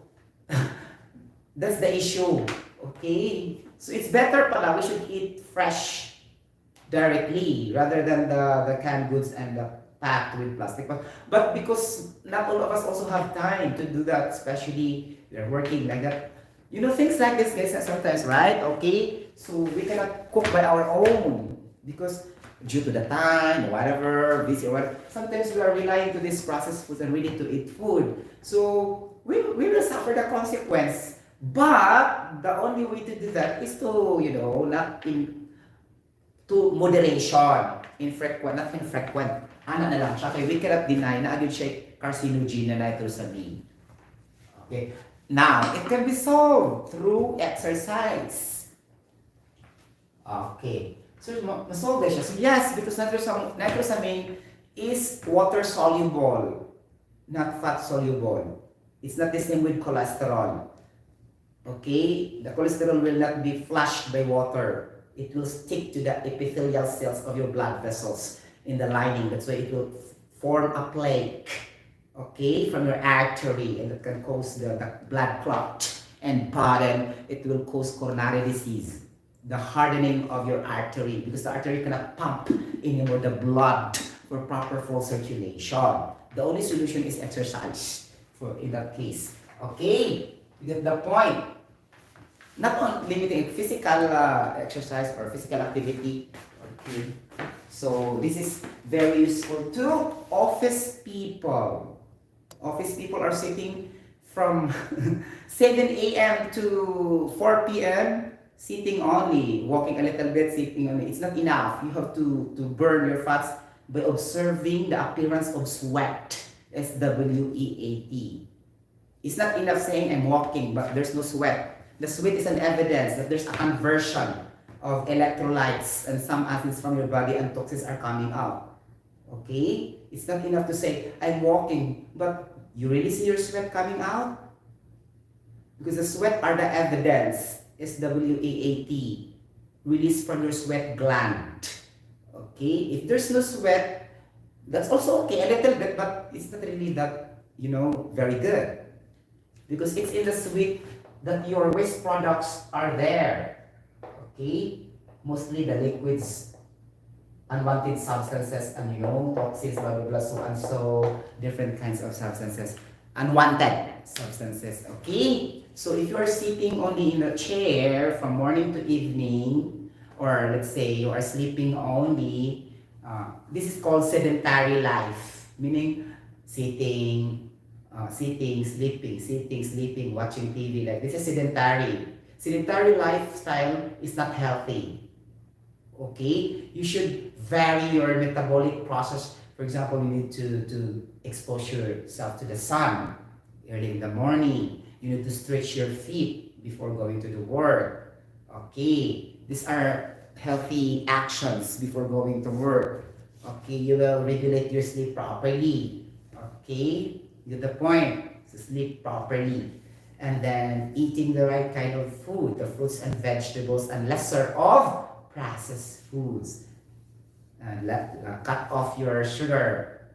that's the issue. Okay, so it's better pala we should eat fresh directly rather than the canned goods and the packed with plastic. But because not all of us also have time to do that, especially we're working like that. Things like this, guys, sometimes, right? Okay, so we cannot cook by our own because due to the time, whatever, busy or whatever, sometimes we are relying to these processed foods and ready to eat food. So we will suffer the consequence. But the only way to do that is to, not to moderation, not infrequent. Ano na lang siya, okay, we cannot deny na agad siya carcinogen na nitrosamine. Okay. Now, it can be solved through exercise. Okay. So, masolve siya. So, yes, because nitrosamine is water soluble, not fat soluble. It's not the same with cholesterol. Okay? The cholesterol will not be flushed by water. It will stick to the epithelial cells of your blood vessels in the lining. That's why it will form a plaque, okay, from your artery, and it can cause the blood clot. And bottom, it will cause coronary disease, the hardening of your artery, because the artery cannot pump anymore the blood for proper full circulation. The only solution is exercise in that case. Okay, you get the point. Not on limiting physical exercise or physical activity. Okay. So this is very useful to office people. Office people are sitting from 7 a.m. to 4 p.m. sitting only, walking a little bit, sitting only. It's not enough. You have to burn your fats by observing the appearance of sweat, SWEAT. It's not enough saying I'm walking, but there's no sweat. The sweat is an evidence that there's a conversion of electrolytes and some acids from your body and toxins are coming out. Okay? It's not enough to say, I'm walking, but you really see your sweat coming out? Because the sweat are the evidence, SWEAT, released from your sweat gland. Okay? If there's no sweat, that's also okay, a little bit, but it's not really that, very good. Because it's in the sweat that your waste products are there. Okay? Mostly the liquids, unwanted substances, and toxins, blah blah blah, so and so, different kinds of substances. Unwanted substances. Okay? So if you are sitting only in a chair from morning to evening, or let's say you are sleeping only, this is called sedentary life, meaning sitting, sitting, sleeping, watching TV. Like this is sedentary. Sedentary lifestyle is not healthy. Okay? You should vary your metabolic process. For example, you need to expose yourself to the sun early in the morning. You need to stretch your feet before going to the work. Okay? These are healthy actions before going to work. Okay? You will regulate your sleep properly. Okay? Get the point. So sleep properly. And then eating the right kind of food, the fruits and vegetables, and lesser of processed foods. And cut off your sugar,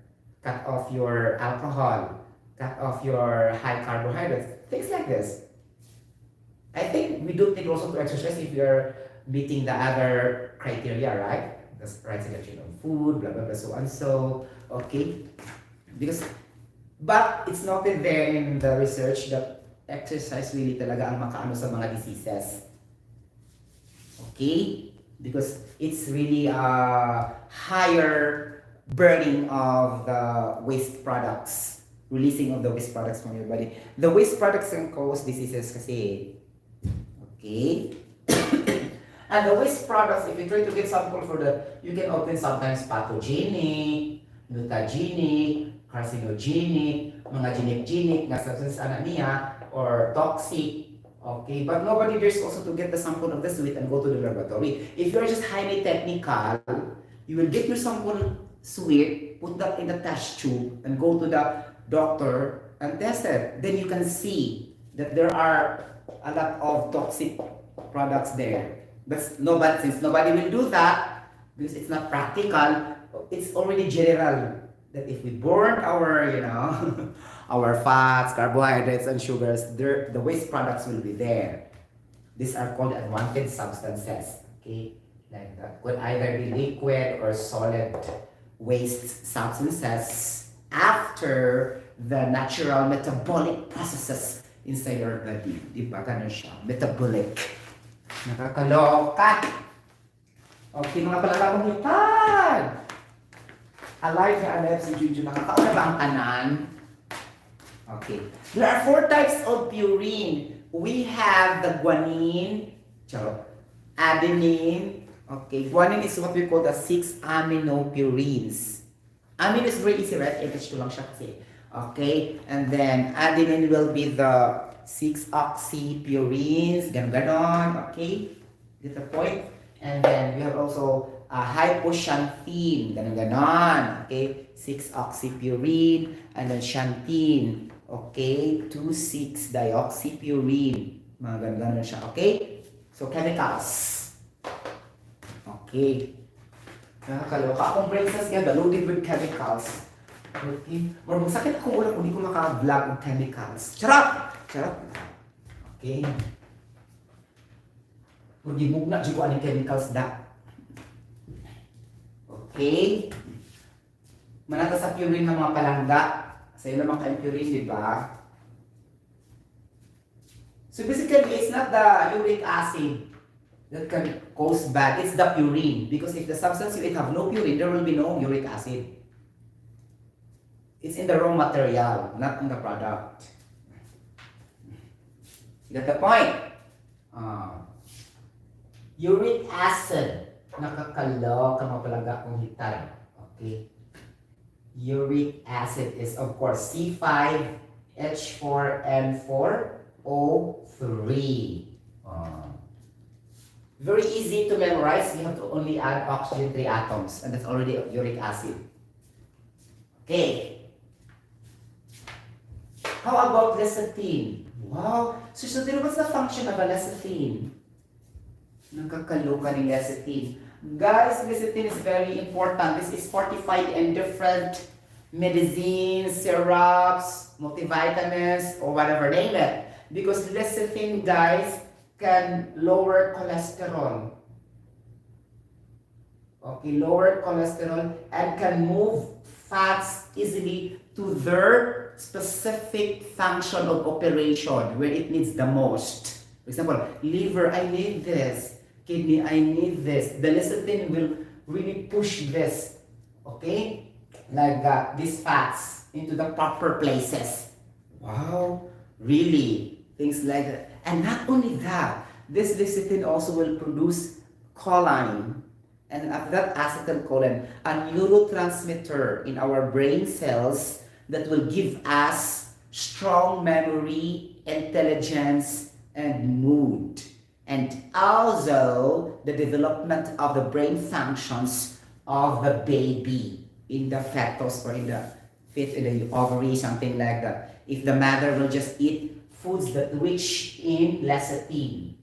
cut off your alcohol, cut off your high carbohydrates, things like this. I think we don't need also to exercise if you're meeting the other criteria, right? The right selection of food, blah blah blah, so and so. Okay, because but it's noted there in the research that exercise really talaga ang makaano sa mga diseases. Okay? Because it's really a higher burning of the waste products, releasing of the waste products from your body. The waste products can cause diseases kasi. Okay? And the waste products, if you try to get sample for you can obtain sometimes pathogenic, mutagenic, carcinogenic, mga genic na substance niya, or toxic. Okay, but nobody dares also to get the sample of the sweet and go to the laboratory. If you're just highly technical, you will get your sample sweet, put that in the test tube, and go to the doctor and test it. Then you can see that there are a lot of toxic products there. But since nobody will do that, because it's not practical, it's already general that if we burn our, our fats, carbohydrates, and sugars, the waste products will be there. These are called unwanted substances. Okay, like that could either be liquid or solid waste substances after the natural metabolic processes inside your body. Di ba ganun siya? Metabolic. Nakakaloka. Okay, mga palakakong hitad. Alive si Juju. Nakakauna ba ang kanan? Okay. There are 4 types of purine. We have the guanine, adenine. Okay, guanine is what we call the 6-aminopurines. Amine is very easy, right? H2 lang siya kasi. Okay, and then adenine will be the 6-oxypurines, ganon. Okay, get the point? And then we have also hypoxanthine, ganon. Okay, 6-oxypurine, and then xanthine. Okay, 2,6-dioxypurine. Mga ganon siya. Okay, so chemicals. Okay. Nakakaloka. Akong brain cells kaya loaded with chemicals. Okay. Or masakit akong ulo kung di ko maka-vlog ng chemicals. Charot! Okay. Kung di mugna, di ko anong chemicals da. Okay. Manata sa purine ng mga palangga. Sa'yo naman kayong purine, di ba? So basically, it's not the uric acid that can cause bad. It's the purine. Because if the substance you eat have no purine, there will be no uric acid. It's in the raw material, not in the product. You got the point? Uric acid. Nakakaloka mapalaga kong hitay. Okay. Uric acid is of course C5H4N4O3. Very easy to memorize. You have to only add oxygen 3 atoms, and that's already uric acid. Okay. How about lecithin? Wow. So Sotero, what's the function of a lecithin? Nakakaloka ni lecithin. Guys, lecithin is very important. This is fortified in different medicines, syrups, multivitamins, or whatever, name it. Because lecithin, guys, can lower cholesterol. Okay, lower cholesterol and can move fats easily to their specific function of operation where it needs the most. For example, liver, I need this. Kidney, I need this. The lecithin will really push this, okay? Like these fats into the proper places. Wow, really? Things like that. And not only that, this lecithin also will produce choline. And that acetylcholine, a neurotransmitter in our brain cells that will give us strong memory, intelligence, and mood. And also the development of the brain functions of the baby in the fetus or in the in the ovary, something like that. If the mother will just eat foods that rich in lecithin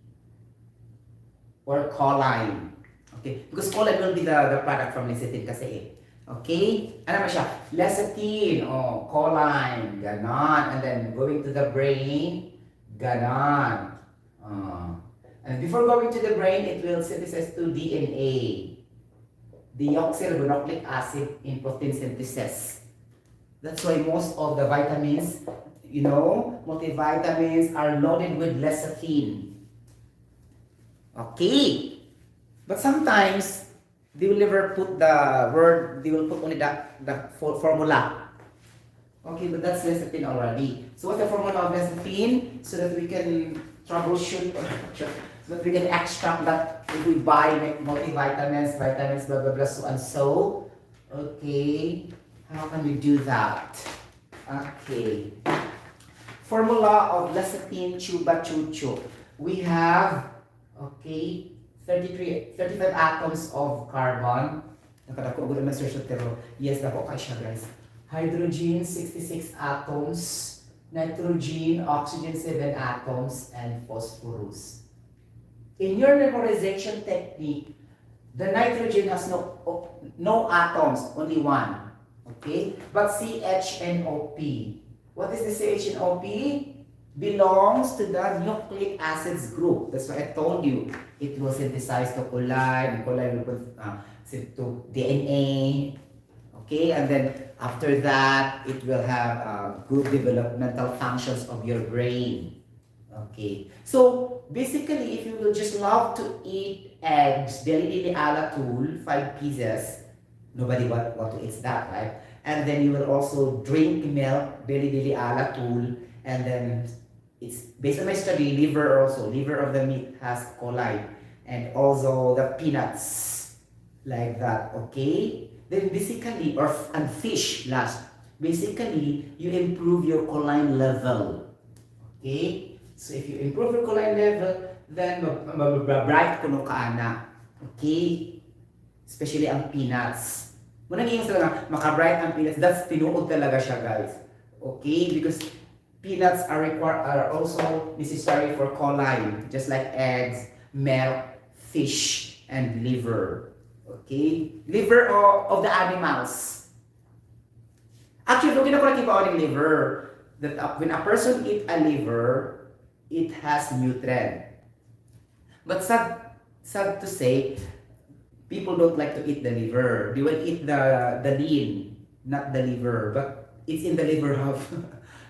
or choline. Okay? Because choline will be the product from lecithin kasi eh. Okay? Ano naman siya? Lecithin, choline, ganon. And then going to the brain, ganon. And before going to the brain, it will synthesize to DNA. Deoxyribonucleic acid in protein synthesis. That's why most of the vitamins, multivitamins are loaded with lecithin. Okay. But sometimes, they will never put the word, they will put only the formula. Okay, but that's lecithin already. So what's the formula of lecithin? So that we can troubleshoot, so that we can extract that if we buy multivitamins, vitamins, blah, blah, blah, so and so. Okay. How can we do that? Okay. Formula of lecithin chuba chuchu. We have, 35 atoms of carbon. Nakadako ko na Sir Sotero. Yes, dako kay siya guys. Hydrogen, 66 atoms. Nitrogen, oxygen, 7 atoms. And phosphorus. In your memorization technique, the nitrogen has no atoms, only one. Okay? But CHNOP. What is the CHNOP? Belongs to the nucleic acids group. That's why I told you. It will synthesize to choline. Choline will put to DNA. Okay? And then after that, it will have good developmental functions of your brain. Okay. So, basically, if you will just love to eat eggs, deli ala tool, 5 pieces, nobody want to eat that, right? And then you will also drink milk, deli ala tool, and then it's based on my study, liver of the meat has choline, and also the peanuts, like that, okay? Then basically, and fish last, basically, you improve your choline level, okay? So if you improve your choline level, then bright kuno ka na. Okay? Especially ang peanuts. Muna ngayon sila maka-bright ang peanuts. That's tinuod talaga siya, guys. Okay? Because peanuts are also necessary for choline. Just like eggs, milk, fish, and liver. Okay? Liver of the animals. Actually, looking ako nakibaon ng liver. That when a person eat a liver, it has nutrient. But sad to say, people don't like to eat the liver. They will eat the lean, not the liver. But it's in the liver have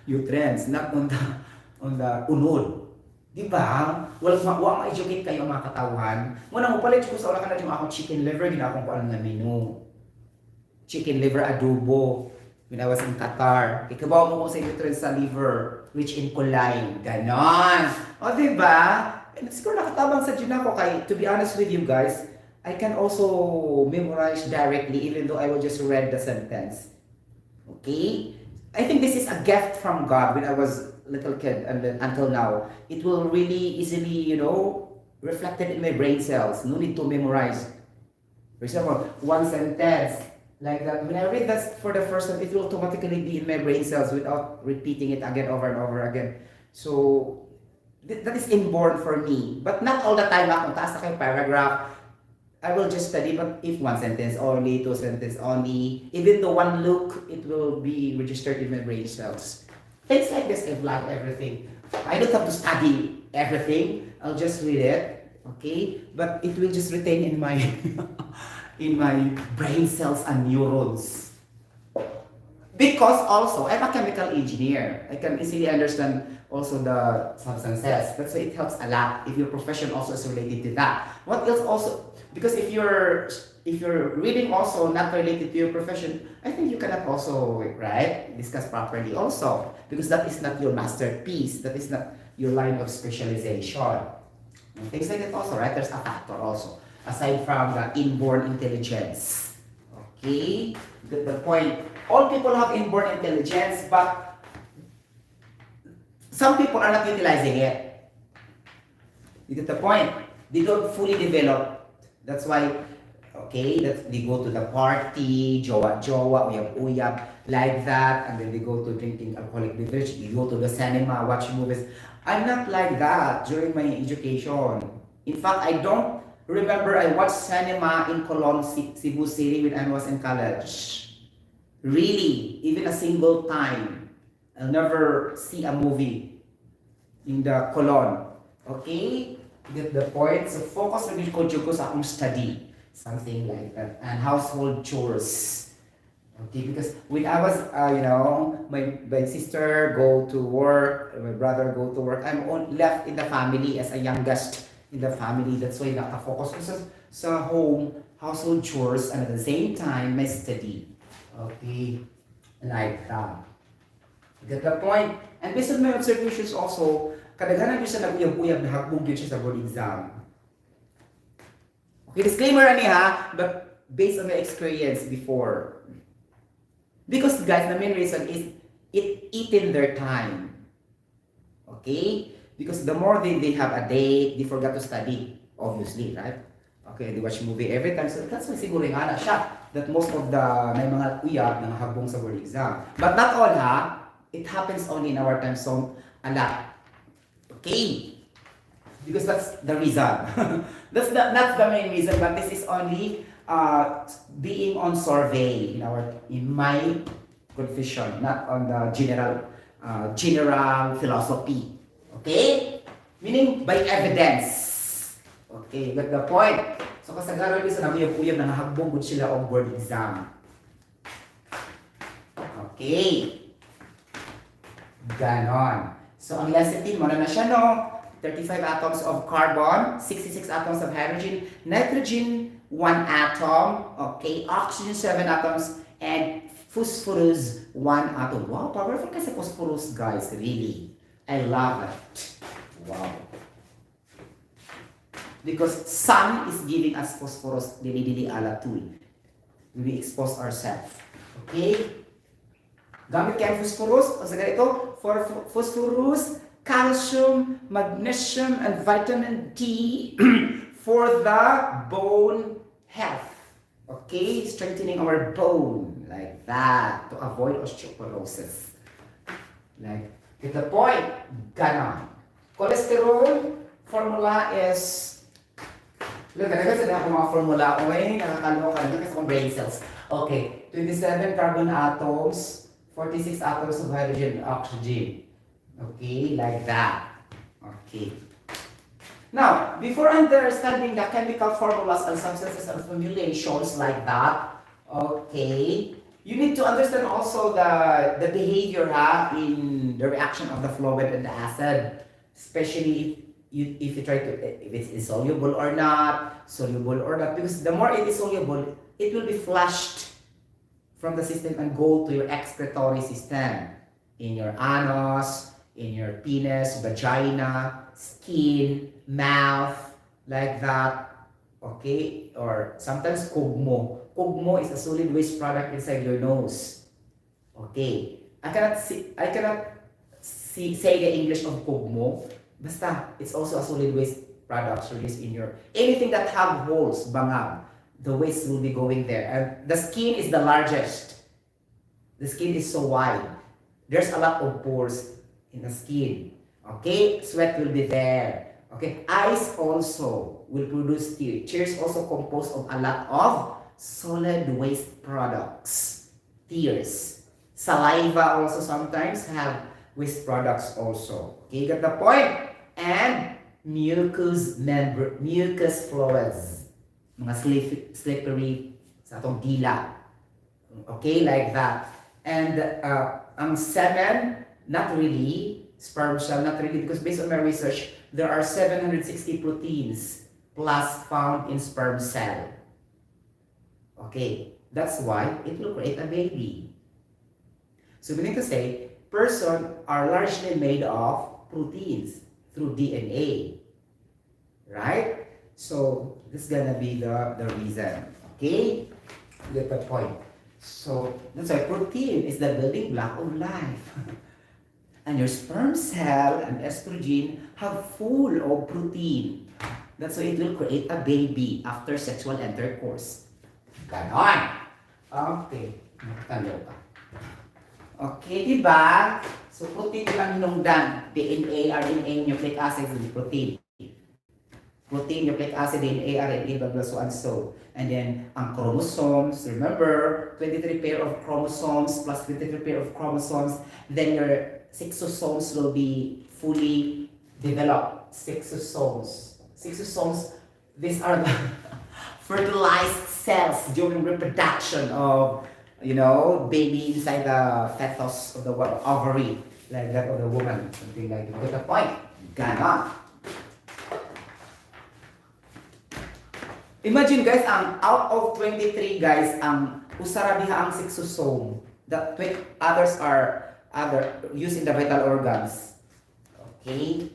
nutrients, not on the unod. Di ba? Wala ma-educate kayo mga katawan. Muna mo palit ko sa wala ka na yung akong chicken liver, gina akong paano na menu. Chicken liver adobo. When I was in Qatar, ikabaw mo kung sa nutrients sa liver, rich in choline. Ganon. O, diba? And siguro nakatabang sa dyan ako kay, to be honest with you guys, I can also memorize directly even though I will just read the sentence. Okay? I think this is a gift from God when I was a little kid and then until now. It will really easily, reflected in my brain cells. No need to memorize. For example, one sentence, like that. When I read that for the first time, it will automatically be in my brain cells without repeating it again over and over again. So, that is inborn for me. But not all the time, kung taas na kayo paragraph, I will just study, but if one sentence only, two sentences only, even though one look, it will be registered in my brain cells. Things like this, I've learned everything. I don't have to study everything. I'll just read it, okay? But it will just retain in my in my brain cells and neurons. Because also, I'm a chemical engineer. I can easily understand also the substances. That's why it helps a lot if your profession also is related to that. What else also? Because if you're if you're reading also not related to your profession, I think you cannot also, right, discuss properly also, because that is not your masterpiece, that is not your line of specialization. And things like that also, right? There's a factor also, aside from the inborn intelligence. Okay? The point, all people have inborn intelligence, but some people are not utilizing it. You get the point? They don't fully develop. That's why, okay, they go to the party, jowa, uyab, like that, and then they go to drinking alcoholic beverage, they go to the cinema, watch movies. I'm not like that during my education. In fact, I don't remember I watched cinema in Colon, Cebu City when I was in college. Really, even a single time. I'll never see a movie in the Colon. Okay? Get the point? So focus on yung sa akong study. Something like that. And household chores. Okay, because when I was, my sister go to work, my brother go to work, I'm left in the family as a youngest in the family. That's why nakafocus ko sa home, household chores, and at the same time, my study. Okay, like that. Get the point? And based on my observations also, kadaghanan yun siya nag-uyab-uyab na hakbog yun siya sa board exam. Okay, disclaimer ani ha, but based on my experience before. Because guys, the main reason is it eating their time. Okay? Because the more they have a date, they forgot to study. Obviously, right? Okay, they watch movie every time. So that's why siguro yung ana siya that most of the may mga uyab na habong sa board exam. But not all ha. It happens only in our time zone a lot. Okay? Because that's the reason. That's not the main reason, but this is only being on survey in my confession, not on the general philosophy. Okay? Meaning by evidence. Okay, got the point? So kasagaran isa naguyab-uyab na nahagbong gud sila og board exam. Okay. Ganon. So ang lecithin mo na siya no? 35 atoms of carbon, 66 atoms of hydrogen, nitrogen 1 atom, okay, oxygen 7 atoms, and phosphorus 1 atom. Wow, powerful kasi phosphorus, guys, really. I love it. Wow. Because sun is giving us phosphorus, dili ala tool. We expose ourselves. Okay? Gamit kayo phosphorus, o sa ganito, for phosphorus, calcium, magnesium, and vitamin D for the bone health. Okay? Strengthening our bone. Like that. To avoid osteoporosis. Like, get the point? Ganon. Cholesterol, formula is... Look, nagkasa na ako mga formula ko eh. Nakakaloka. Nagkasa akong brain cells. Okay. 27 carbon atoms, 46 atoms of hydrogen and oxygen. Okay, like that. Okay. Now, before understanding the chemical formulas and substances and formulations like that, okay, you need to understand also the behavior in the reaction of the fluid and the acid, especially if you try to, if it's insoluble or not, soluble or not, because the more it is soluble, it will be flushed from the system and go to your excretory system, in your anus, in your penis, vagina, skin, mouth, like that. Okay? Or sometimes kugmo. Kugmo is a solid waste product inside your nose. Okay? I cannot say the English of kugmo. Basta, it's also a solid waste product released in your... Anything that have holes, bangag, the waste will be going there. And the skin is the largest. The skin is so wide. There's a lot of pores in the skin. Okay? Sweat will be there. Okay? Eyes also will produce tears. Tears also composed of a lot of solid waste products. Tears. Saliva also sometimes have waste products also. Okay? Got the point? And mucous fluids. Mga slippery sa atong dila. Okay? Like that. And ang semen, not really, sperm cell, not really, because based on my research, there are 760 proteins plus found in sperm cell. Okay, that's why it will create a baby. So meaning to say, persons are largely made of proteins through DNA, right? So this is gonna be the reason. Okay, get the point. So that's why protein is the building block of life. And your sperm cell and estrogen have full of protein. That's why it will create a baby after sexual intercourse. Ganon. Okay. Talo ka. Okay, diba? So, protein lang hinungdan. DNA, RNA, nucleic acids, and protein. Protein, nucleic acid, DNA, RNA, blah, blah, so and so. And then, ang chromosomes, remember, 23 pair of chromosomes plus 23 pair of chromosomes, then your sexosomes will be fully developed. Sexosomes. Sexosomes, these are the fertilized cells during reproduction of, baby inside the fetus of the ovary, like that of the woman, something like that. Get the point? Ganon. Imagine guys, out of 23 guys, ang usarabiha ang sexosome. The others are used in the vital organs. Okay?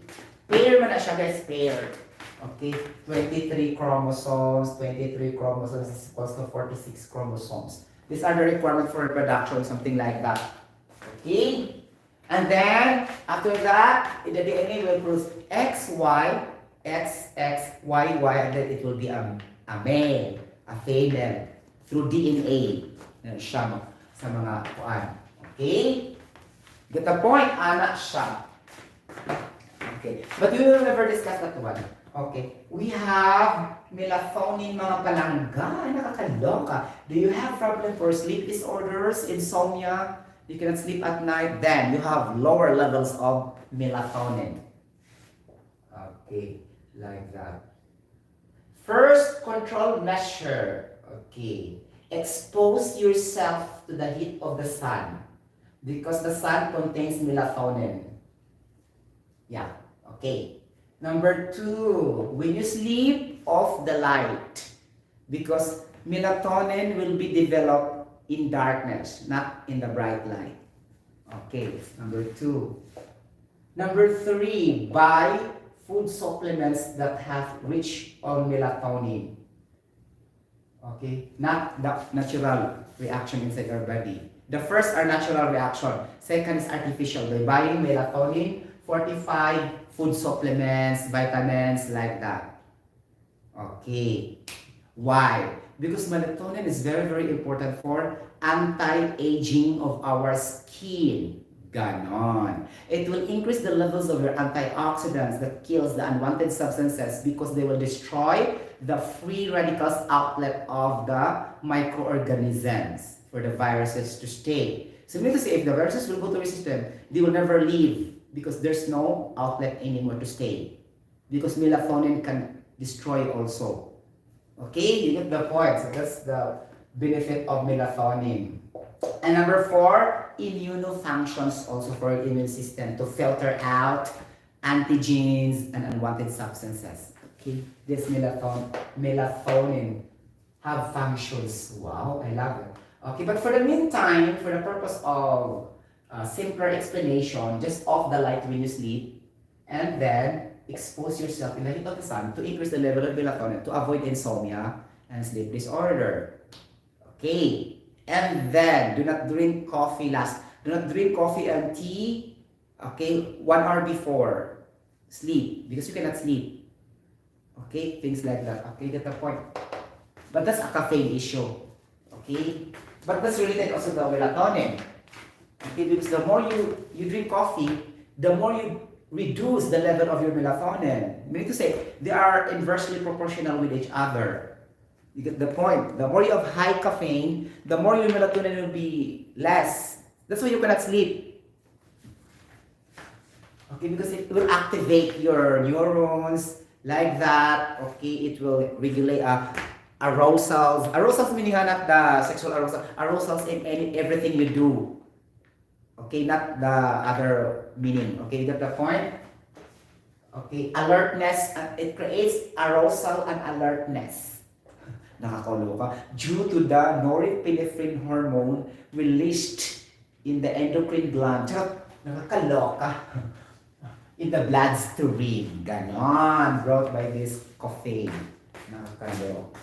Pair man na siya guys, pair. Okay? 23 chromosomes is equals to 46 chromosomes. These are the requirements for reproduction, something like that. Okay? And then, after that, the DNA will produce XY, XX, YY, and then it will be a male, a female, through DNA. Siya sa mga kuan. Okay? Get the point? Anak siya. Okay. But we will never discuss that one. Okay. We have melatonin, mga palangga. Nakakaloka. Do you have problem for sleep disorders, insomnia? You cannot sleep at night? Then you have lower levels of melatonin. Okay. Like that. First control measure. Okay. Expose yourself to the heat of the sun. Because the sun contains melatonin. Yeah. Okay. Number 2, when you sleep, off the light. Because melatonin will be developed in darkness, not in the bright light. Okay, number 2. Number 3, buy food supplements that have rich on melatonin. Okay, not the natural reaction inside our body. The first are natural reaction. Second is artificial. By buying melatonin, fortified food supplements, vitamins, like that. Okay. Why? Because melatonin is very, very important for anti-aging of our skin. Ganon. It will increase the levels of your antioxidants that kills the unwanted substances because they will destroy the free radicals outlet of the microorganisms for the viruses to stay. So meaning to say, if the viruses will go to your system, they will never leave because there's no outlet anymore to stay. Because melatonin can destroy also. Okay, you get the point. So that's the benefit of melatonin. And number 4, immunofunctions also for your immune system to filter out antigens and unwanted substances. Okay, this melatonin have functions. Wow, I love it. Okay, but for the meantime, for the purpose of simpler explanation, just off the light when you sleep, and then expose yourself in the heat of the sun to increase the level of melatonin to avoid insomnia and sleep disorder. Okay. And then, do not drink coffee Do not drink coffee and tea, okay, 1 hour before sleep, because you cannot sleep. Okay, things like that. Okay, get the point. But that's a caffeine issue. Okay, but that's related also to melatonin. Okay, because the more you drink coffee, the more you reduce the level of your melatonin. Meaning to say, they are inversely proportional with each other. You get the point. The more you have high caffeine, the more your melatonin will be less. That's why you cannot sleep. Okay, because it will activate your neurons like that. Okay, it will regulate arousals. Arousals meaning not the sexual arousal. Arousals in everything you do. Okay, not the other meaning. Okay, you get the point? Okay, alertness. It creates arousal and alertness. Nakakaloka. Due to the norepinephrine hormone released in the endocrine gland. Charot, nakakaloka. In the bloodstream. Ganon. Brought by this caffeine. Nakakaloka.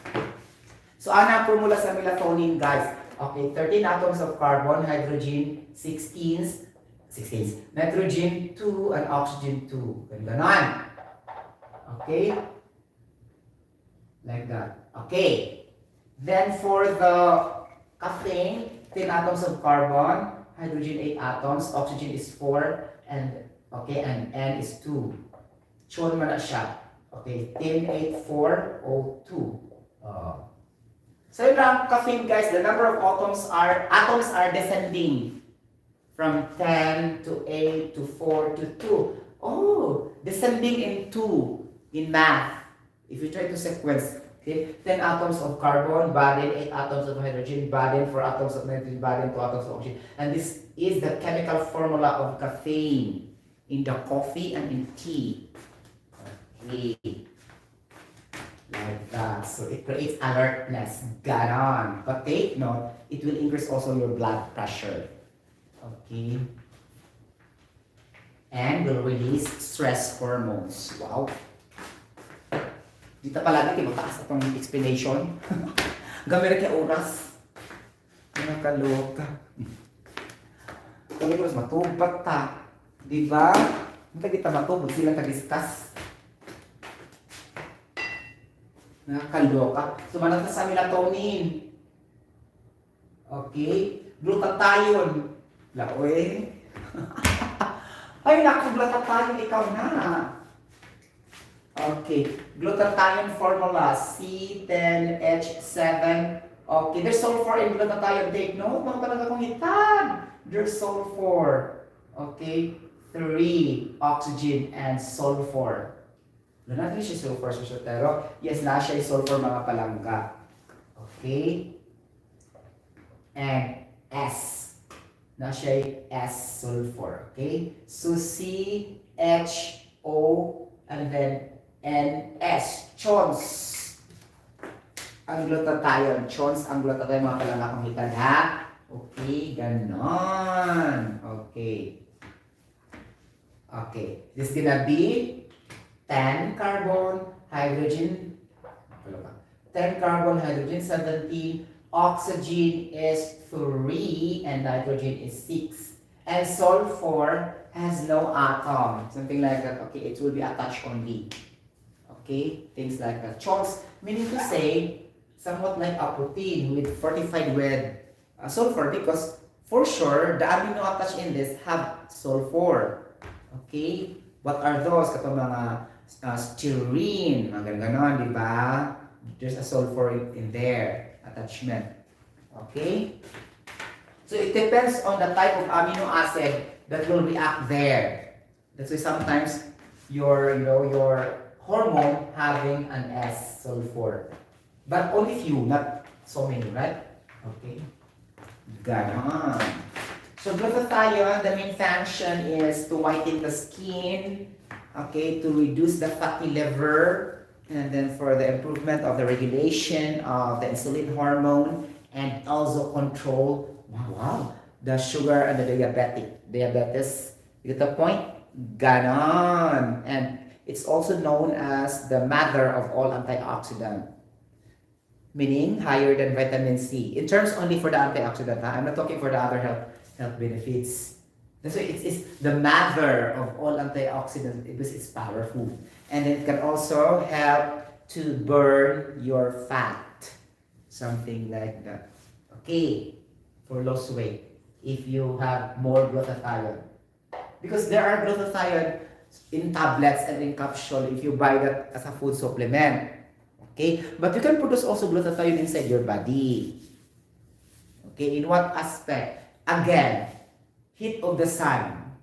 So, ang formula sa melatonin, guys. Okay, 13 atoms of carbon, hydrogen 16, nitrogen 2, and oxygen 2. Ganon. Okay? Like that. Okay. Then for the caffeine, 10 atoms of carbon, hydrogen 8 atoms, oxygen is 4, and okay, and N is 2. Chon man na siya. Okay, 10, 8, 4, O, 2. So in the caffeine, guys, the number of atoms are descending from 10 to 8 to 4 to 2. Oh, descending in 2 in math. If you try to sequence, okay, 10 atoms of carbon, baden 8 atoms of hydrogen, baden 4 atoms of nitrogen, baden 2 atoms of oxygen. And this is the chemical formula of caffeine in the coffee and in tea. Okay. Like that. So it creates alertness. Ganon. But take note, it will increase also your blood pressure. Okay. And will release stress hormones. Wow. Dito palagi kayo mataas itong explanation. Gamit kay oras. Nakakaloka. Kami ko matubat ta. Diba? Hindi kita matubod sila ka-discuss. Nakakaloka. So, manata sa melatonin. Okay. Glutathione. Laoy. Ay, naku, glutathione, ikaw na. Okay. Glutathione formula, C10H7. Okay. There's sulfur in glutathione. Take note. Mga talaga kong hitag. There's sulfur. Okay. 3. Oxygen and sulfur. Wala natin siya sulfur sa Sotero. Yes, na siya sulfur mga palangga. Okay? And S. Na siya S sulfur. Okay? So C, H, O, and then N, S. Chons. Ang glutathione. Chons ang glutathione mga palangga kung hitag ha. Okay, ganon. Okay. Okay. This is gonna be 10 carbon, hydrogen, 10 carbon, hydrogen 17, oxygen is 3, and nitrogen is 6. And sulfur has no atom, something like that. Okay, it will be attached only. Okay, things like that. Chunks, meaning to say, somewhat like a protein with fortified with sulfur, because for sure, the amino attached in this have sulfur. Okay, what are those? Katong mga styrene, mga ganon, di ba? There's a sulfur in there, attachment. Okay? So it depends on the type of amino acid that will react there. That's why sometimes your hormone having an S sulfur. But only few, not so many, right? Okay? Ganon. So glutathione, the main function is to whiten the skin, okay, to reduce the fatty liver, and then for the improvement of the regulation of the insulin hormone, and also control, the sugar and the diabetes. You get the point? Ganon. And it's also known as the mother of all antioxidant, meaning higher than vitamin C. In terms only for the antioxidant, I'm not talking for the other health benefits. So it's the mother of all antioxidants because it's powerful. And it can also help to burn your fat. Something like that. Okay, for loss weight. If you have more glutathione. Because there are glutathione in tablets and in capsule if you buy that as a food supplement. Okay, but you can produce also glutathione inside your body. Okay, in what aspect? Again, heat of the sun.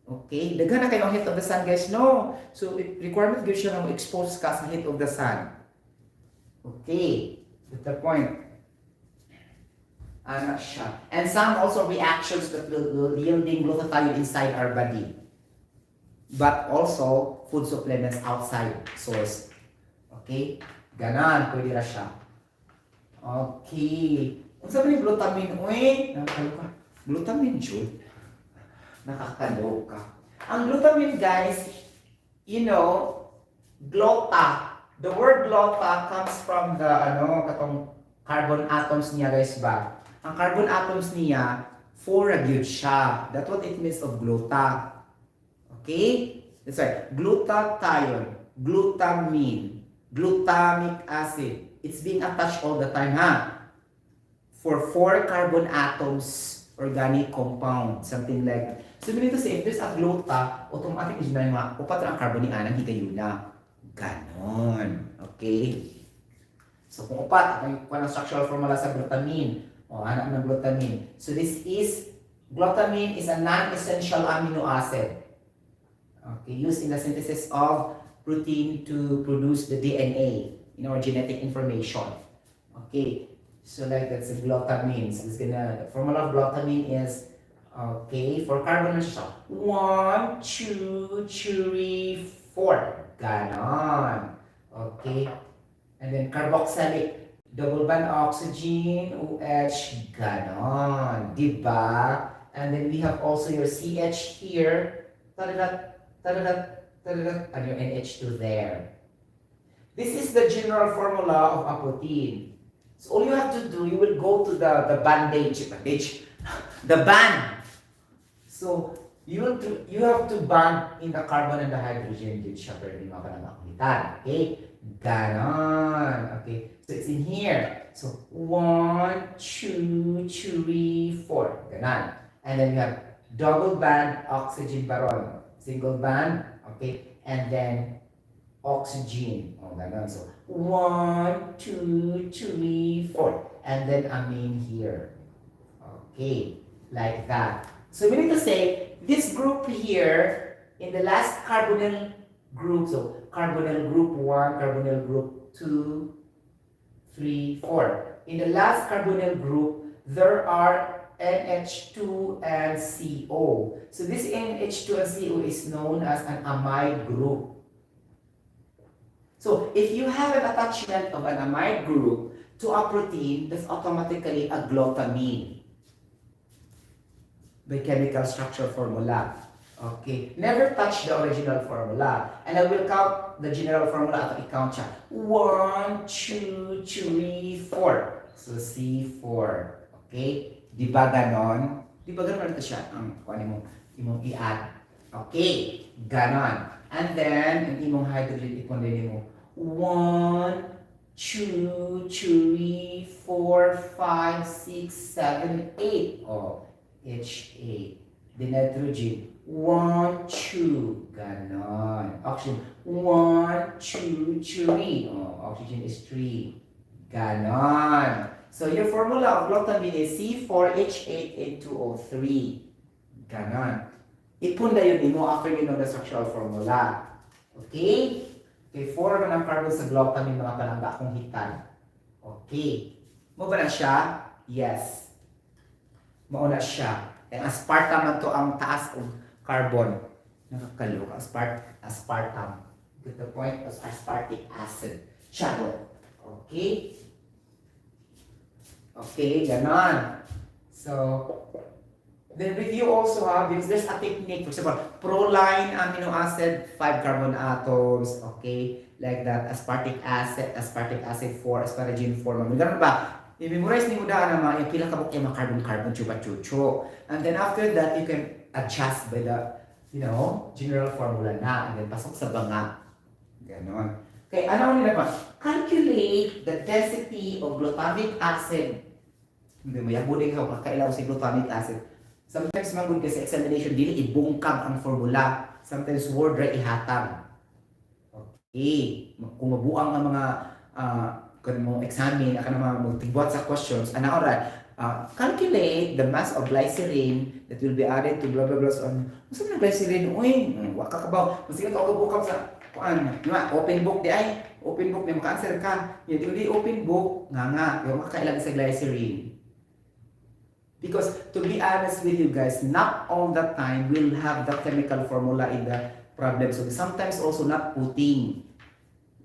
Okay? Daghan na kayo ang heat of the sun, guys. No. So, requirement gives you na expose ka sa heat of the sun. Okay. That's the point. Ano siya. And some also reactions that will yielding glutathione inside our body. But also, food supplements outside source. Okay? Ganon, pwede ra siya. Okay. Kung sabi ni glutamine, uy, nakakaloka. Glutamine, Jude. Nakakaloka. Ang glutamine, guys, you know, glota. The word glota comes from the, katong carbon atoms niya, guys ba? Ang carbon atoms niya, 4 ra gyud siya. That's what it means of glota. Okay? That's right. Glutathione, glutamine, glutamic acid. It's being attached all the time, ha? For 4 carbon atoms, organic compound, something like that. So, meaning to say, if there's a glota, automatic is na yung mga upat ang carbon ni anang hikayo na. Ganon. Okay? So, kung upat, may structural formula sa glutamine. O, anak ng glutamine. So, glutamine is a non-essential amino acid. Okay, used in the synthesis of protein to produce the DNA in our genetic information. Okay, so like that's the glutamine. So the formula of glutamine is, okay, for carbon 1, 2, 3, 4. Ganon. Okay, and then carboxylic, double bond oxygen, OH, ganon. Diba? And then we have also your CH here. And your NH2 there. This is the general formula of a protein. So all you have to do, you will go to the the band. So you have to bond in the carbon and the hydrogen dito siya pero di mapanamakalitan. Okay? Ganon. Okay. So it's in here. So 1, 2, 3, 4. Ganon. And then you have double band oxygen baron. Single band, okay, and then oxygen. Oh, ganon. So 1, 2, 3, 4, and then amine here. Okay, like that. So we need to say this group here in the last carbonyl group. So carbonyl group 1, carbonyl group 2, 3, 4. In the last carbonyl group, there are NH2 and CO. So this NH2 and CO is known as an amide group. So if you have an attachment of an amide group to a protein, that's automatically a glutamine by chemical structure formula. Okay, never touch the original formula. And I will count the general formula at i-count siya. 1, 2, 3, 4. So C4. Okay? Di ba ganon? Di ba ganon ito siya? Kung ano imong i-add. Okay, ganon. And then, ang imong hydrogen, ipon din mo. 1, 2, 3, 4, 5, 6, 7, 8. Oh, H8. The nitrogen, 1, 2. Ganon. Oxygen, 1, 2, 3. Oh, oxygen is 3. Ganon. So your formula of glutamine is C4H8N2O3. Ganon. Ipunda yun mo after you know the structural formula. Okay? Okay, 4 naman ang carbon sa glutamine mga palangga kung hitan. Okay. Mo ba na siya? Yes. Mauna siya. And aspartame man to ang taas ng carbon. Nakakaloka. Aspartame. To the point of aspartic acid. Siya. Okay? Okay, ganon. So, then review also because there's a technique. For example, proline amino acid, 5 carbon atoms, okay? Like that, aspartic acid 4, asparagine 4. Ganun ba? I-memorize ni mo daan naman, yung pila kabuk yung mga carbon-carbon, chupa-chucho. And then after that, you can adjust by the, general formula na. And then pasok sa banga. Ganon. Okay, ano nila pa? Calculate the density of glutamic acid. Hindi mo yabunin ka kailangan si glutamic acid. Sometimes magod kasi examination dili ibungkag ang formula. Sometimes word ra ihatag. Okay, kung mabuang ang mga kanang examine akan mga magtibot sa questions ana ora calculate the mass of glycerin that will be added to blah blah blah on. Usa man glycerin uy, wa ka kabaw. Masig ka bukab sa kuan, open book di ay. Open book may maka-answer ka. Di open book nga yung makailang sa glycerin. Because to be honest with you guys, not all the time we'll have the chemical formula in the problem. So sometimes also not putting.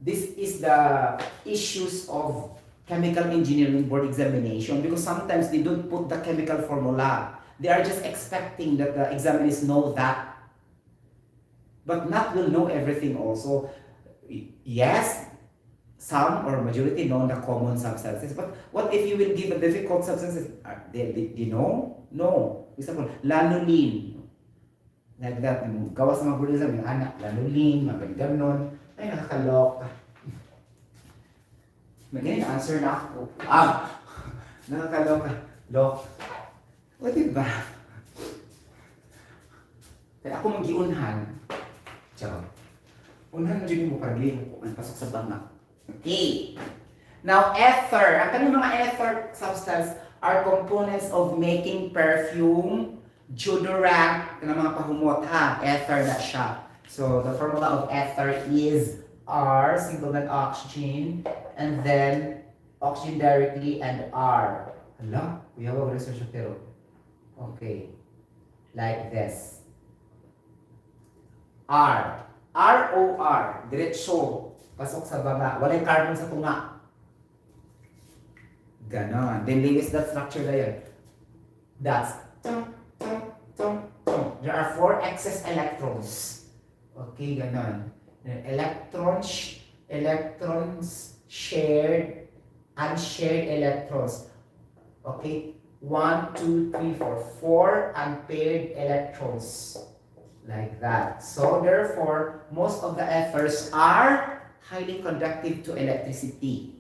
this is the issues of chemical engineering board examination, because sometimes they don't put the chemical formula. They are just expecting that the examiners know that, but not will know everything also. Yes, some or majority know the common substances, but what if you will give a difficult substances? Did you know? No. Example, lanolin. Like that, gawa sa mga buddhism, yung anak, lanolin, mga ganon. Ay, nakakaloka. Magaling answer na ako. Nakakaloka. Lok. O diba? Kaya ako mag-iunhan. Charot. Unhan na dyan mo parang kung pasok sa banga. Okay. Now, ether. Ang kanong mga ether substance are components of making perfume, deodorant, kanang mga pahumot ha. Ether na siya. So, the formula of ether is R, single bond oxygen, and then oxygen directly, and R. Hala, we have a research Sotero. Okay. Like this. R. R-O-R. Diretso. Pasok sa baba. Walang carbon sa tunga. Ganon. Then, linis that structure na yan. That's there are 4 excess electrons. Okay, ganon. Electrons, shared, unshared electrons. Okay, 1, 2, 3, 4. 4 unpaired electrons. Like that. So, therefore, most of the ethers are highly conductive to electricity.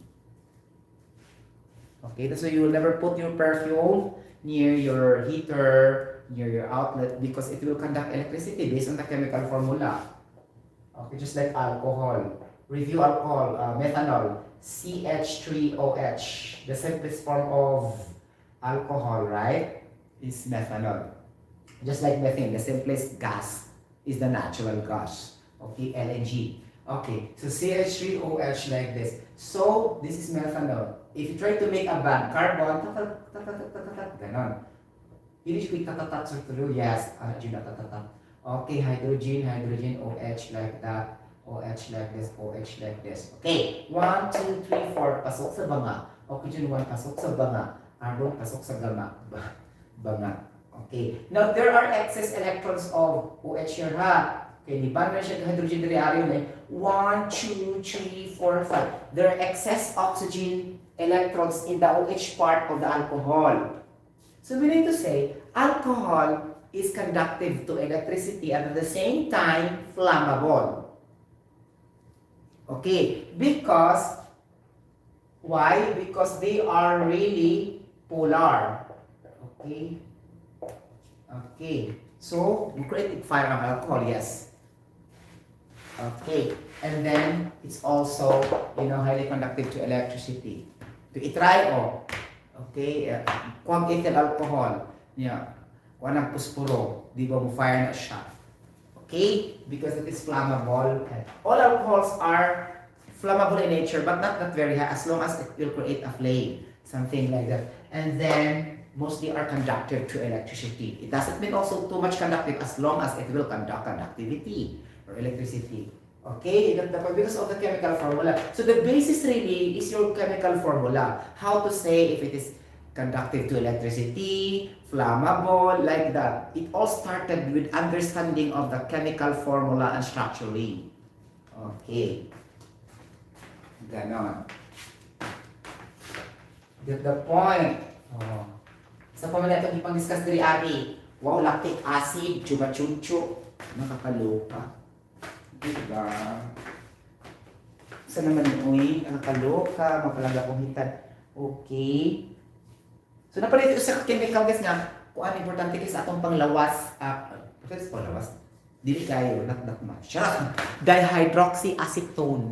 Okay, that's why you will never put your perfume near your heater, near your outlet, because it will conduct electricity based on the chemical formula. Okay, just like alcohol. Review alcohol, methanol, CH3OH. The simplest form of alcohol, right, is methanol. Just like methane, the simplest gas is the natural gas. Okay, LNG. Okay, so CH3OH like this. So, this is methanol. If you try to make a band, carbon, ganon. Hindi siya tatatat sa tulo, yes, tatatat. Okay, hydrogen, OH like that, OH like this, OH like this. Okay, 1, 2, 3, 4, pasok sa banga. Oxygen 1, pasok sa banga. Carbon, pasok sa gama. Banga. Okay, now there are excess electrons of OH here, ha? Okay, di ba na siya hydrogen dari araw na 1, 2, 3, 4, 5. There are excess oxygen electrons in the OH part of the alcohol. So we need to say, alcohol is conductive to electricity and at the same time flammable. Okay, because, why? Because they are really polar. Okay. Okay, so we create fire of alcohol, yes. Okay, and then it's also, highly conductive to electricity. To itry, okay, kung ethyl alcohol, kung anong puspuro, di ba mo fire na siya. Okay, because it is flammable. All alcohols are flammable in nature, but not that very high, as long as it will create a flame, something like that. And then, mostly are conductive to electricity. It doesn't mean also too much conductive as long as it will conduct conductivity or electricity. Okay, because of the chemical formula. So the basis really is your chemical formula. How to say if it is conductive to electricity, flammable, like that. It all started with understanding of the chemical formula and structuring. Okay. Ganon. Get the point. Sa pamilya itong ipang-discuss diri ari, wow, lactic acid, chuba-chuncho, nakakaloka. Diba? Sa naman uy, nakakaloka, mapalaga kong hitan. Okay. So napalit sa chemical guys nga, kung ano importante kasi atong panglawas, pwede sa panglawas, dili kayo, not that much. Dihydroxyacetone.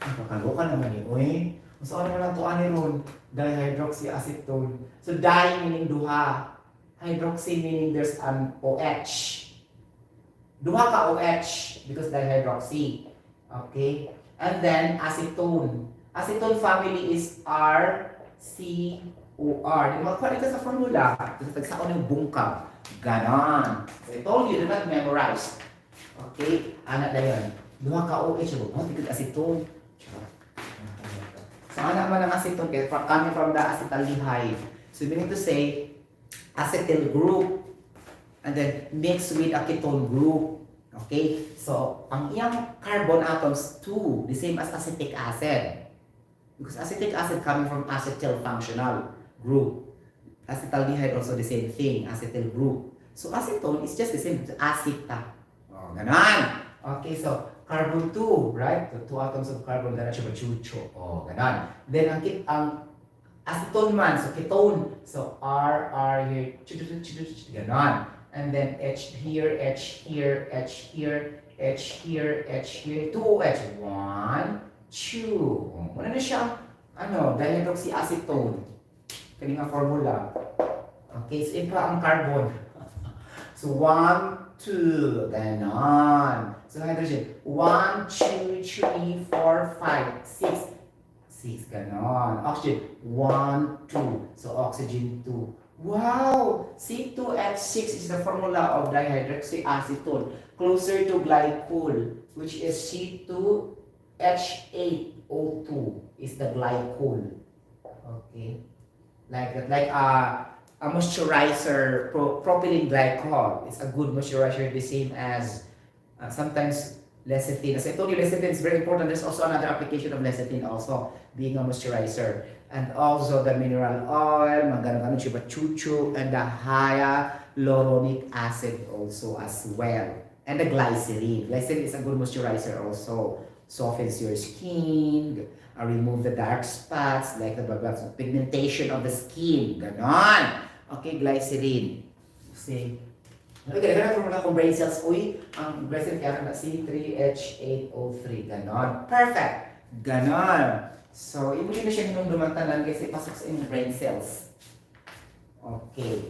Nakakaloka naman yun, uy. So ano naman ito ani ron? Dihydroxyacetone. So di meaning duha. Hydroxy meaning there's an OH. Duha ka OH because dihydroxy. Okay? And then acetone. Acetone family is RCOR. Di ba kung ito sa formula? Kasi tagsaon yung bungkag. Ganon. So I told you, do not memorize. Okay? Anak na yun. Duha ka OH, oh, tigod acetone. So, ano naman ang acetone? Coming from the acetaldehyde. So, meaning to say, acetyl group, and then mixed with a ketone group. Okay? So, ang iyang carbon atoms, 2, the same as acetic acid. Because acetic acid coming from acetyl functional group. Acetaldehyde also the same thing, acetyl group. So, acetone is just the same as aceta. Oh, ganon. Okay, so, carbon 2, right? So, 2 atoms of carbon, ganon siya chucho. Oh, ganon. Then, ang acetone man, so ketone. So, R here, ganon. And then H here, H here, H here, H here, H here, 2 OH. 1, 2. Wala na siya, dihydroxyacetone. Kani nga formula. Okay, so ito ang carbon. So, 1, 2, ganon. So, hydrogen, 1, 2, 3, 4, 5, 6. 6, ganon. Oxygen, 1, 2. So, oxygen 2. Wow! C2H6 is the formula of dihydroxyacetone, closer to glycol, which is C2H8O2 is the glycol. Okay? Like that, like a moisturizer, propylene glycol. It's a good moisturizer, the same as sometimes lecithin. As I told you, lecithin is very important. There's also another application of lecithin also being a moisturizer. And also the mineral oil, magano-gano chuchu, and the hyaluronic acid also as well. And the glycerin. Glycerin is a good moisturizer also. Softens your skin, remove the dark spots, like the pigmentation of the skin. Ganon. Okay, glycerin. See? Okay, ganun kung mga brain cells, ang glycerin kaya na C3H8O3. Ganon. Perfect. Ganon. So, hindi na siya hinumduman tanan kasi pasok sa inyong brain cells. Okay.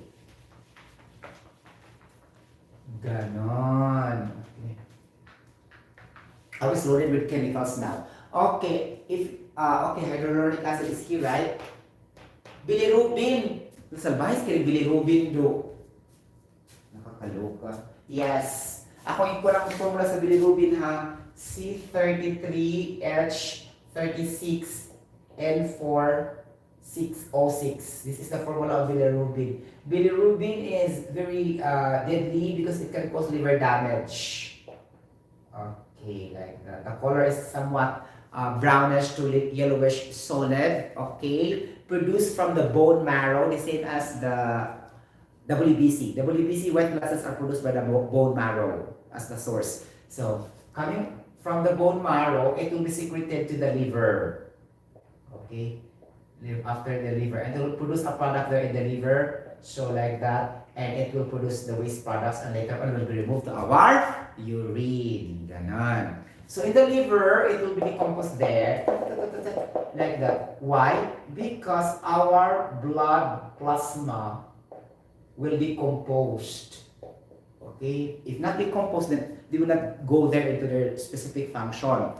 Ganon. Okay. I was loaded with chemicals now. Okay, okay, hyaluronic acid is here, right? Bilirubin. Salbahis kayo bilirubin do. Nakakaloka. Yes. Ako yung kulang formula sa bilirubin ha. C33H36 N4606. This is the formula of bilirubin. Bilirubin is very deadly because it can cause liver damage. Okay, like that. The color is somewhat brownish to yellowish solid. Okay, produced from the bone marrow, the same as the WBC. WBC white blood cells are produced by the bone marrow as the source. So, coming from the bone marrow, it will be secreted to the liver. Okay, after the liver, and it will produce a product there in the liver. So like that, and it will produce the waste products, and later on will be removed to our urine. Ganon. So in the liver, it will be decomposed there, like that. Why? Because our blood plasma will be composed. Okay? If not decomposed, then they will not go there into their specific function.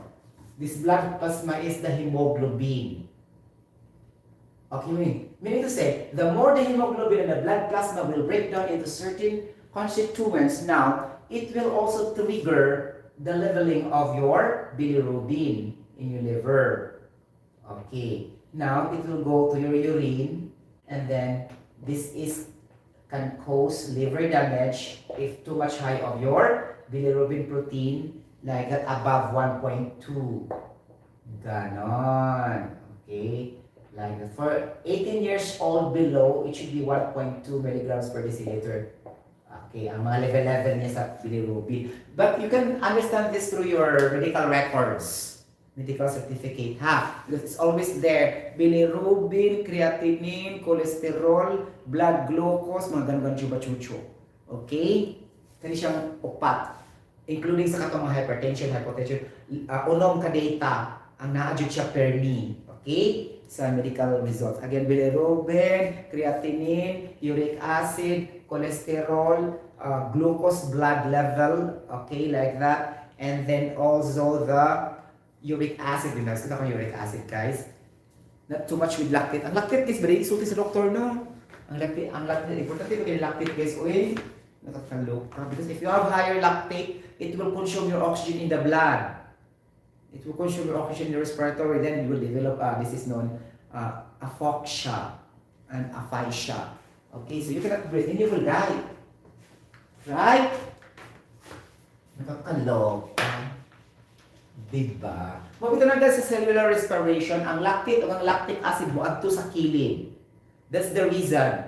This blood plasma is the hemoglobin. Okay, meaning to say, the more the hemoglobin and the blood plasma will break down into certain constituents, now it will also trigger the leveling of your bilirubin in your liver. Okay, now it will go to your urine, and then this can cause liver damage if too much high of your bilirubin protein, like that above 1.2. Ganon. Okay. Like that. For 18 years old below, it should be 1.2 milligrams per deciliter. Okay, ang mga level niya sa bilirubin. But you can understand this through your medical records, medical certificate, ha? Because it's always there. Bilirubin, creatinine, cholesterol, blood glucose, mga ganun chuba-chucho. Okay? Kani siyang upat. Including sa katong mga hypertension, hypotension. Unom ka data, ang na-adjud siya per knee. Okay? Sa medical results. Again, bilirubin, creatinine, uric acid, cholesterol, glucose blood level, okay, like that. And then also the uric acid. Binagos ko na uric acid, guys. Not too much with lactate. Ang lactate is very isulti sa doktor, no? Ang lactate, importante yung lactate, guys. Uy, nakakaloka. Because if you have higher lactate, it will consume your oxygen in the blood. It will consume your oxygen in the respiratory, then you will develop, this is known, aphoxia and aphasia. Okay, so you cannot breathe and you will die. Right? Nakakaloka. Diba? Mabito na dahil sa cellular respiration, ang lactate o ang lactic acid mo adto sa kilid. That's the reason.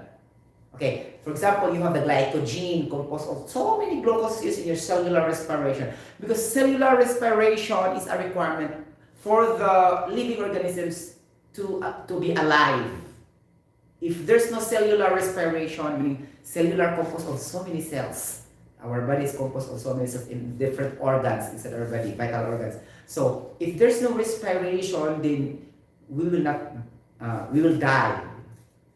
Okay, for example, you have the glycogen composed of so many glucose used in your cellular respiration. Because cellular respiration is a requirement for the living organisms to be alive. If there's no cellular respiration, meaning cellular composed of so many cells, our body is composed of so many cells in different organs inside our body, vital organs. So if there's no respiration, then we will not, we will die.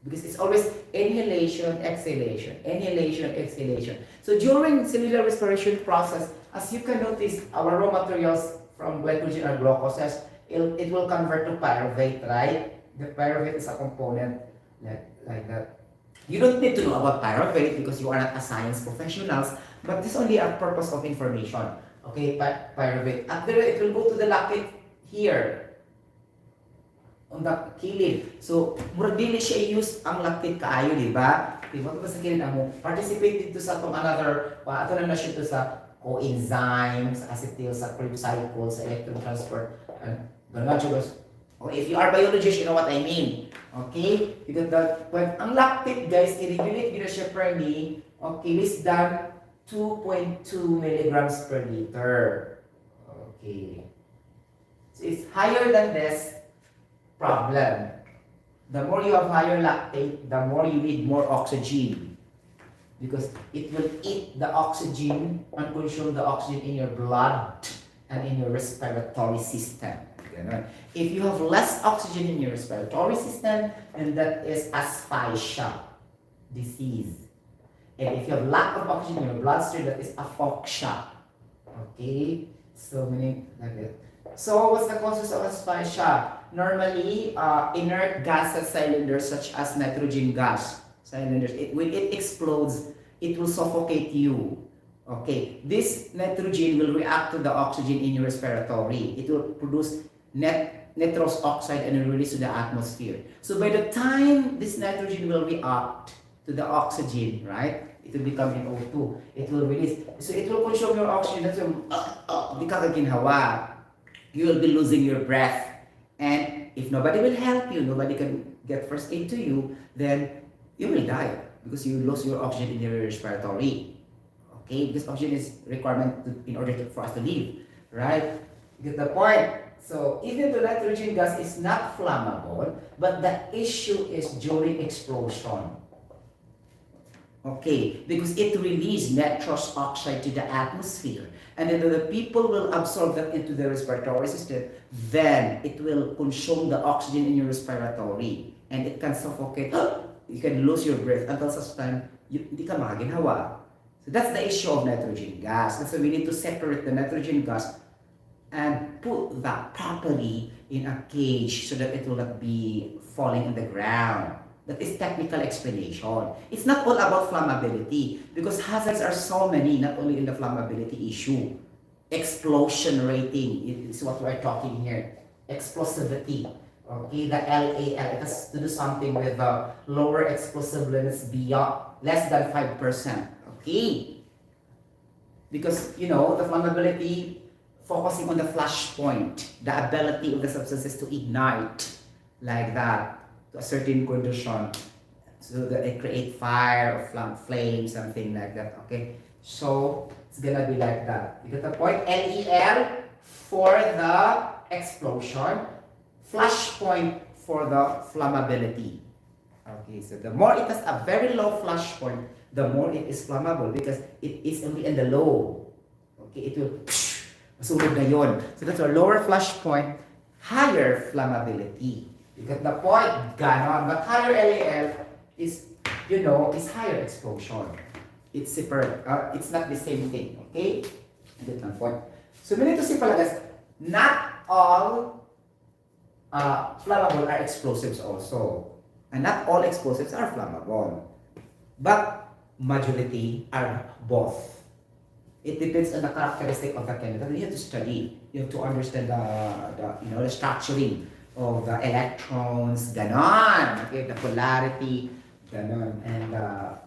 Because it's always inhalation, exhalation, inhalation, exhalation. So during cellular respiration process, as you can notice, our raw materials from glycogen or glucoses, it will convert to pyruvate, right? The pyruvate is a component like that. You don't need to know about pyruvate because you are not a science professionals, but this is only a purpose of information. Okay, pyruvate. After it will go to the lactate here on the kilid. So, murag dili siya use ang lactate kaayo, di ba? Diba ito sa kilid amo participate dito sa another, ato na siya dito sa coenzymes, acetyl saccharide cycles, electron transport, or if you are biologist, you know what I mean. Okay? Because when ang lactate, guys, i-regulate gina siya per day, okay, less than 2.2 milligrams per liter. Okay. So it's higher than this, problem. The more you have higher lactate, the more you need more oxygen. Because it will eat the oxygen and consume the oxygen in your blood and in your respiratory system. If you have less oxygen in your respiratory system, then that is asphyxia disease. And if you have lack of oxygen in your bloodstream, that is aphoxia. Okay? So, meaning like that. So, what's the causes of asphyxia? Normally, inert gases cylinders such as nitrogen gas cylinders, when it explodes, it will suffocate you. Okay, this nitrogen will react to the oxygen in your respiratory. It will produce nitrous oxide and will release to the atmosphere. So by the time this nitrogen will react to the oxygen, right, it will become NO2. It will release. So it will consume your oxygen. That's di ka kaginhawa. You will be losing your breath. And if nobody will help you, nobody can get first aid to you, then you will die because you lose your oxygen in your respiratory. Okay, because oxygen is requirement in order for us to live, right? You get the point? So even the nitrogen gas is not flammable, but the issue is during explosion. Okay, because it releases nitrous oxide to the atmosphere, and then the people will absorb that into the respiratory system. Then it will consume the oxygen in your respiratory, and it can suffocate. You can lose your breath until such time hindi ka makaginhawa. So that's the issue of nitrogen gas. And so we need to separate the nitrogen gas and put that properly in a cage so that it will not be falling on the ground. That is technical explanation. It's not all about flammability because hazards are so many, not only in the flammability issue. Explosion rating is what we're talking here. Explosivity. Okay, the LAL, it has to do something with the lower explosiveness beyond less than 5%. Okay? Because, you know, the flammability focusing on the flash point, the ability of the substances to ignite like that to a certain condition so that it create fire or flame, something like that. Okay? So, it's gonna be like that. You get the point? LEL for the explosion. Flash point for the flammability. Okay, so the more it has a very low flash point, the more it is flammable because it is only in the low. Okay, it will masulog na yun. So that's a lower flash point, higher flammability. You get the point? Ganon. But higher LAL is, you know, is higher explosion. It's separate. It's not the same thing. Okay? You get my point? So we need to see pala guys, not all flammable are explosives also. And not all explosives are flammable. But majority are both. It depends on the characteristic of the chemical. You have to study. you have to understand the structuring of the electrons, ganon. Okay, the polarity, ganon. And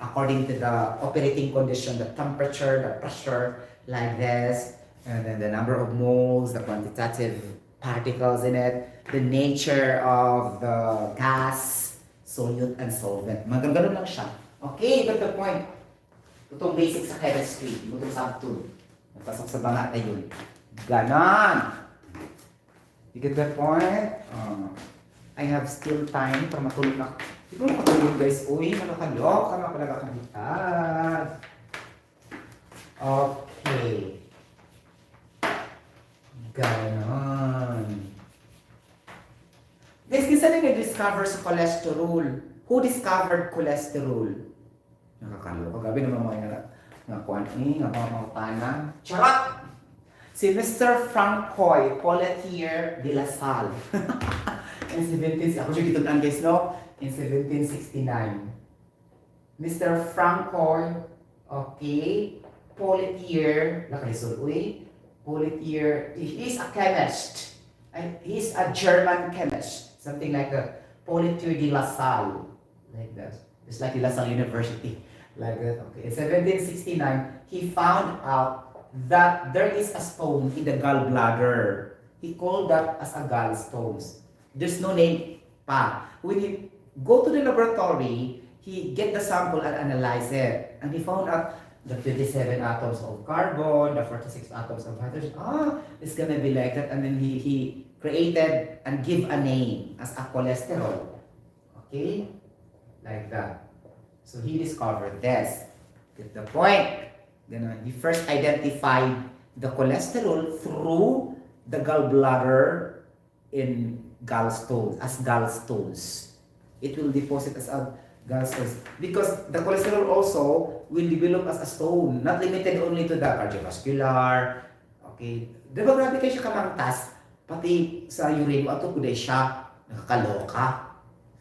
according to the operating condition, the temperature, the pressure, like this, and then the number of moles, the quantitative particles in it, the nature of the gas, solute, and solvent. Magandang lang siya. Okay, got the point. Itong basic sa chemistry, itong sub-2. Napasok sa banga na yun. Ganon. You get the point? I have still time para matulog na. Di ba matulog guys? Uy, nakakalok. Ano ka nagkakalitad? Okay. Ganon. Guys, kinsa na nag-discover sa cholesterol? Who discovered cholesterol? Nakakaloka. Gabi naman mga kuwan nga mga panang. Charot! Si Mr. Francois Pelletier de la Salle. In 17, ako siya gitunan guys, no? In 1769. Mr. Francois, okay, Pelletier, nakalisod, uy, Pelletier, he is a chemist. He is a German chemist. Something like that. Pelletier de la Salle. Like that. It's like De La Salle University. Like that. Okay. In 1769, he found out that there is a stone in the gallbladder. He called that as a gallstones. There's no name pa. When he go to the laboratory, he get the sample and analyze it. And he found out the 27 atoms of carbon, the 46 atoms of hydrogen. It's gonna be like that. And then he created and give a name as a cholesterol. Okay? Like that. So he discovered this. Get the point? He first identified the cholesterol through the gallbladder in gallstones, as gallstones. It will deposit as a gallstones. Because the cholesterol also will develop as a stone, not limited only to the cardiovascular. Okay? Diba grabe kayo siya kamangtas? Pati sa urine mo, ato kuday siya, nakakaloka.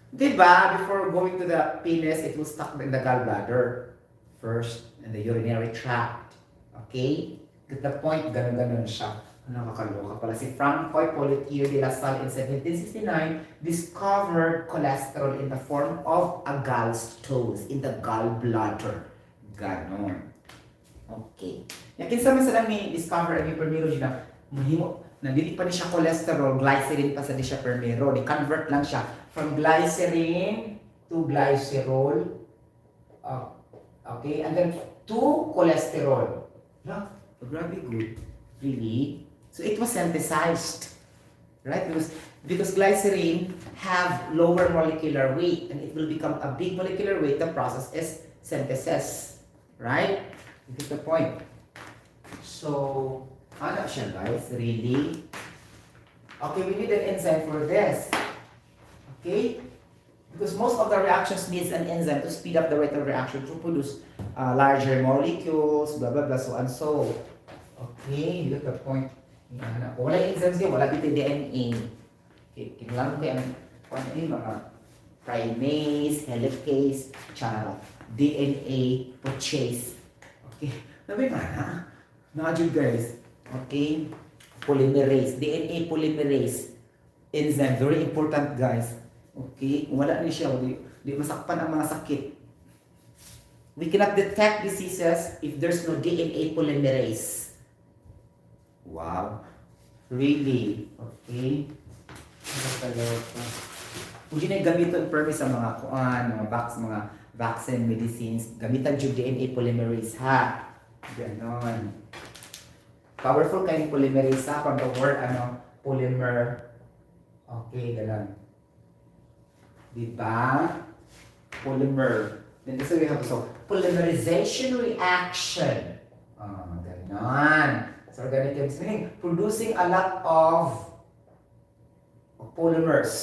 Diba, before going to the penis, it will stuck in the gallbladder first, in the urinary tract. Okay? Get the point, ganun-ganun siya. Nakakaloka pala. Si Francois Pelletier de la Salle in 1769 discovered cholesterol in the form of a gallstones, in the gallbladder. Ganon. Okay. Yakin sa mga may discover ang hypermerogy na mahimo, na dili pa ni siya cholesterol, glycerin pa sa di siya permero. Ni-convert lang siya from glycerin to glycerol. Okay, and then to cholesterol. No? Grabe good. Really? So it was synthesized. Right? Because glycerin have lower molecular weight and it will become a big molecular weight. The process is synthesis. Right? You get the point. So, ano siya guys? Really? Okay, we need an enzyme for this. Okay? Because most of the reactions needs an enzyme to speed up the rate of reaction to produce larger molecules, blah, blah, blah, so and so. Okay, you get the point. Kung wala enzymes yun, wala dito DNA. Okay, kailangan ko yung mga primase, helicase, tsaka DNA purchase. Okay, sabi nga na-adjure guys. Okay, polymerase, DNA polymerase. Enzyme, very important guys. Okay, kung wala niya siya, di masakpan ang mga sakit. We cannot detect diseases if there's no DNA polymerase. Wow. Really? Okay. Kung yun ay gamitin permis sa mga mga vaccine, medicines, gamitan yung DNA polymerase ha. Ganon. Powerful kayong polymerase ha, from the word polymer. Okay, ganon. Diba? Polymer. Then this we have polymerization reaction. Ganon. So organic chemistry meaning producing a lot of polymers.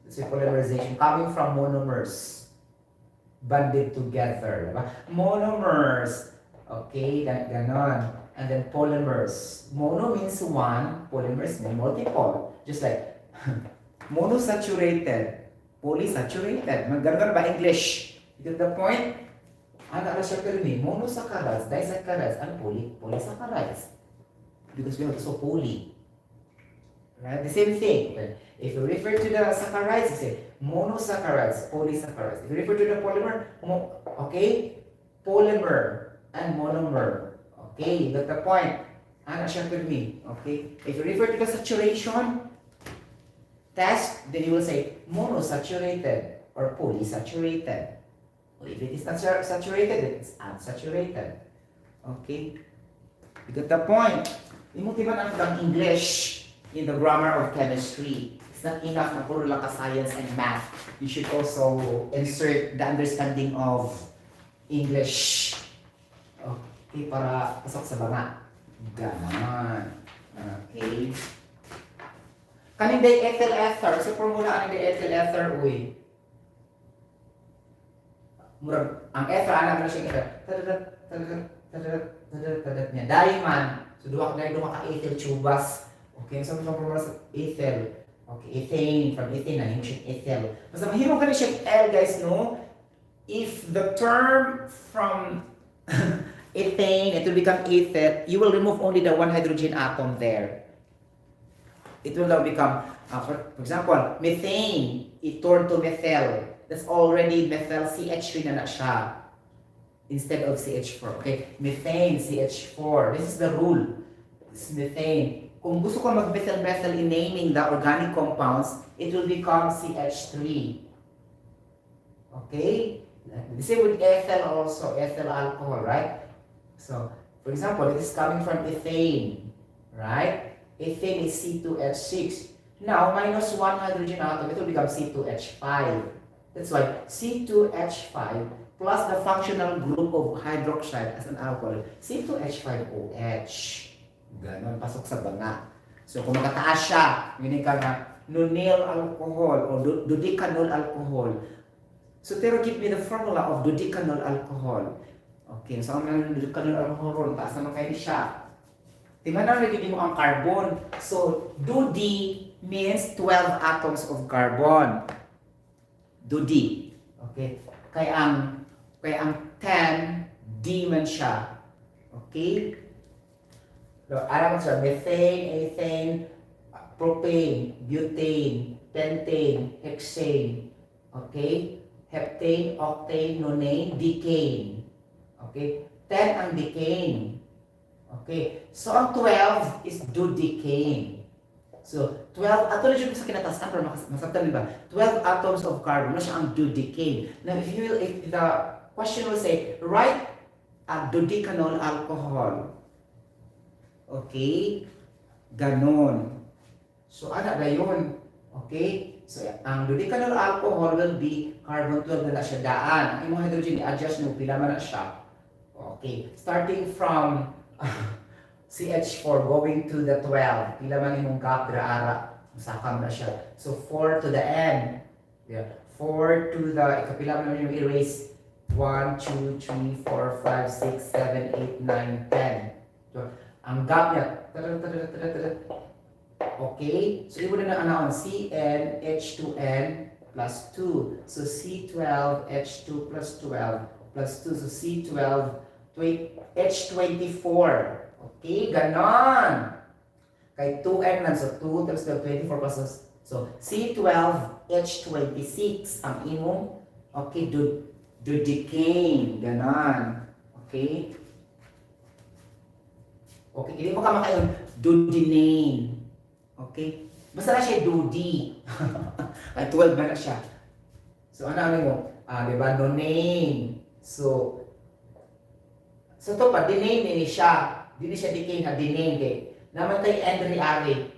That's polymerization coming from monomers banded together. Diba? Monomers. Okay, ganon. And then polymers. Mono means one, polymers mean multiple. Just like monosaturated. Polysaturated. Magaganon ba English? You get the point? Ano siya pero ni? Monosaccharides, disaccharides, and polysaccharides. Because we have so poly. Right? The same thing. Okay. If you refer to the saccharides, you say monosaccharides, polysaccharides. If you refer to the polymer, okay, polymer and monomer. Okay, you got the point. Ano siya with me? Okay. If you refer to the saturation test, then you will say monosaturated or polysaturated. Or if it is not saturated, then it's unsaturated. Okay. You got the point. Imuti man ang English in the grammar of chemistry. It's not enough na puro lang ka science and math. You should also insert the understanding of English. Okay, para pasok sa banga. Ganon. Okay. Kaning diethyl ether. So, formula kaning diethyl ether, uy. Murag, ang ether, alam mo na siya niya. Dahil man, so duha ka ethyl tubas. Okay, so from formula sa ethyl. Okay, ethane, from ethane na yung siya ethyl. Basta mahirap ka na siya L, guys, no? If the term from ethane, it will become ethyl, you will remove only the one hydrogen atom there. It will now become, for example, methane, it turned to methyl. That's already methyl CH3 na siya instead of CH4. Okay, methane, CH4. This is the rule. This is methane. Kung gusto ko mag-methyl-methyl in naming the organic compounds, it will become CH3. Okay? The same with ethyl also, ethyl alcohol, right? So, for example, it is coming from ethane, right? Ethane is C2H6. Now, minus one hydrogen atom, it will become C2H5. That's why C2H5 plus the functional group of hydroxide as an alcohol, C2H5OH. Ganon, pasok sa banga. So, kung magkataas siya, yun ka na nonyl alcohol o dodecanol alcohol. Sotero, give me the formula of dodecanol alcohol. Okay, so ang dodecanol alcohol, taas naman kayo siya. Tingnan na rin mo ang carbon. So, dode means 12 atoms of carbon. Dode. Okay? Kaya ang 10, D man siya. Okay? So, alam mo siya, methane, ethane, propane, butane, pentane, hexane, okay? Heptane, octane, nonane, decane. Okay? 10 ang decane. Okay? So, ang 12 is dodecane. So, 12, ato na siya sa kinatasan, pero masabtan ba? 12 atoms of carbon, na siya ang dodecane. Now, if the question will say, write a dodecanol alcohol. Okay? Ganon. So, ano na yun? Okay? So, ang dodecanol alcohol will be carbon 12 na siya daan. Ang imong hydrogen, i-adjust mo, pila man na siya. Okay. Starting from CH4 going to the 12. Pila man imong gap, ara. Masakam na siya. So, 4 to the N. Yeah. 4 to the, ikapila man yung erase. 1, 2, 3, 4, 5, 6, 7, 8, 9, 10. So, ang gap niya, okay? So, ibo na ang CN, H2N plus 2. So, C12, H2 plus 12 plus 2. So, C12, H24. Okay? Ganon! Kay 2N lang. So, 2 times 12, 24 plus. So, C12, H26. Ang imong, okay, dodecane. Ganon. Okay? Okay, hindi mo ka makayon, dodenane. Okay? Basta na siya dodi. Ay, 12 na siya. So, ano mo? Diba? Nonane. So ito pa, denane din siya. Hindi siya decane na denane. Naman tayo Engr ari.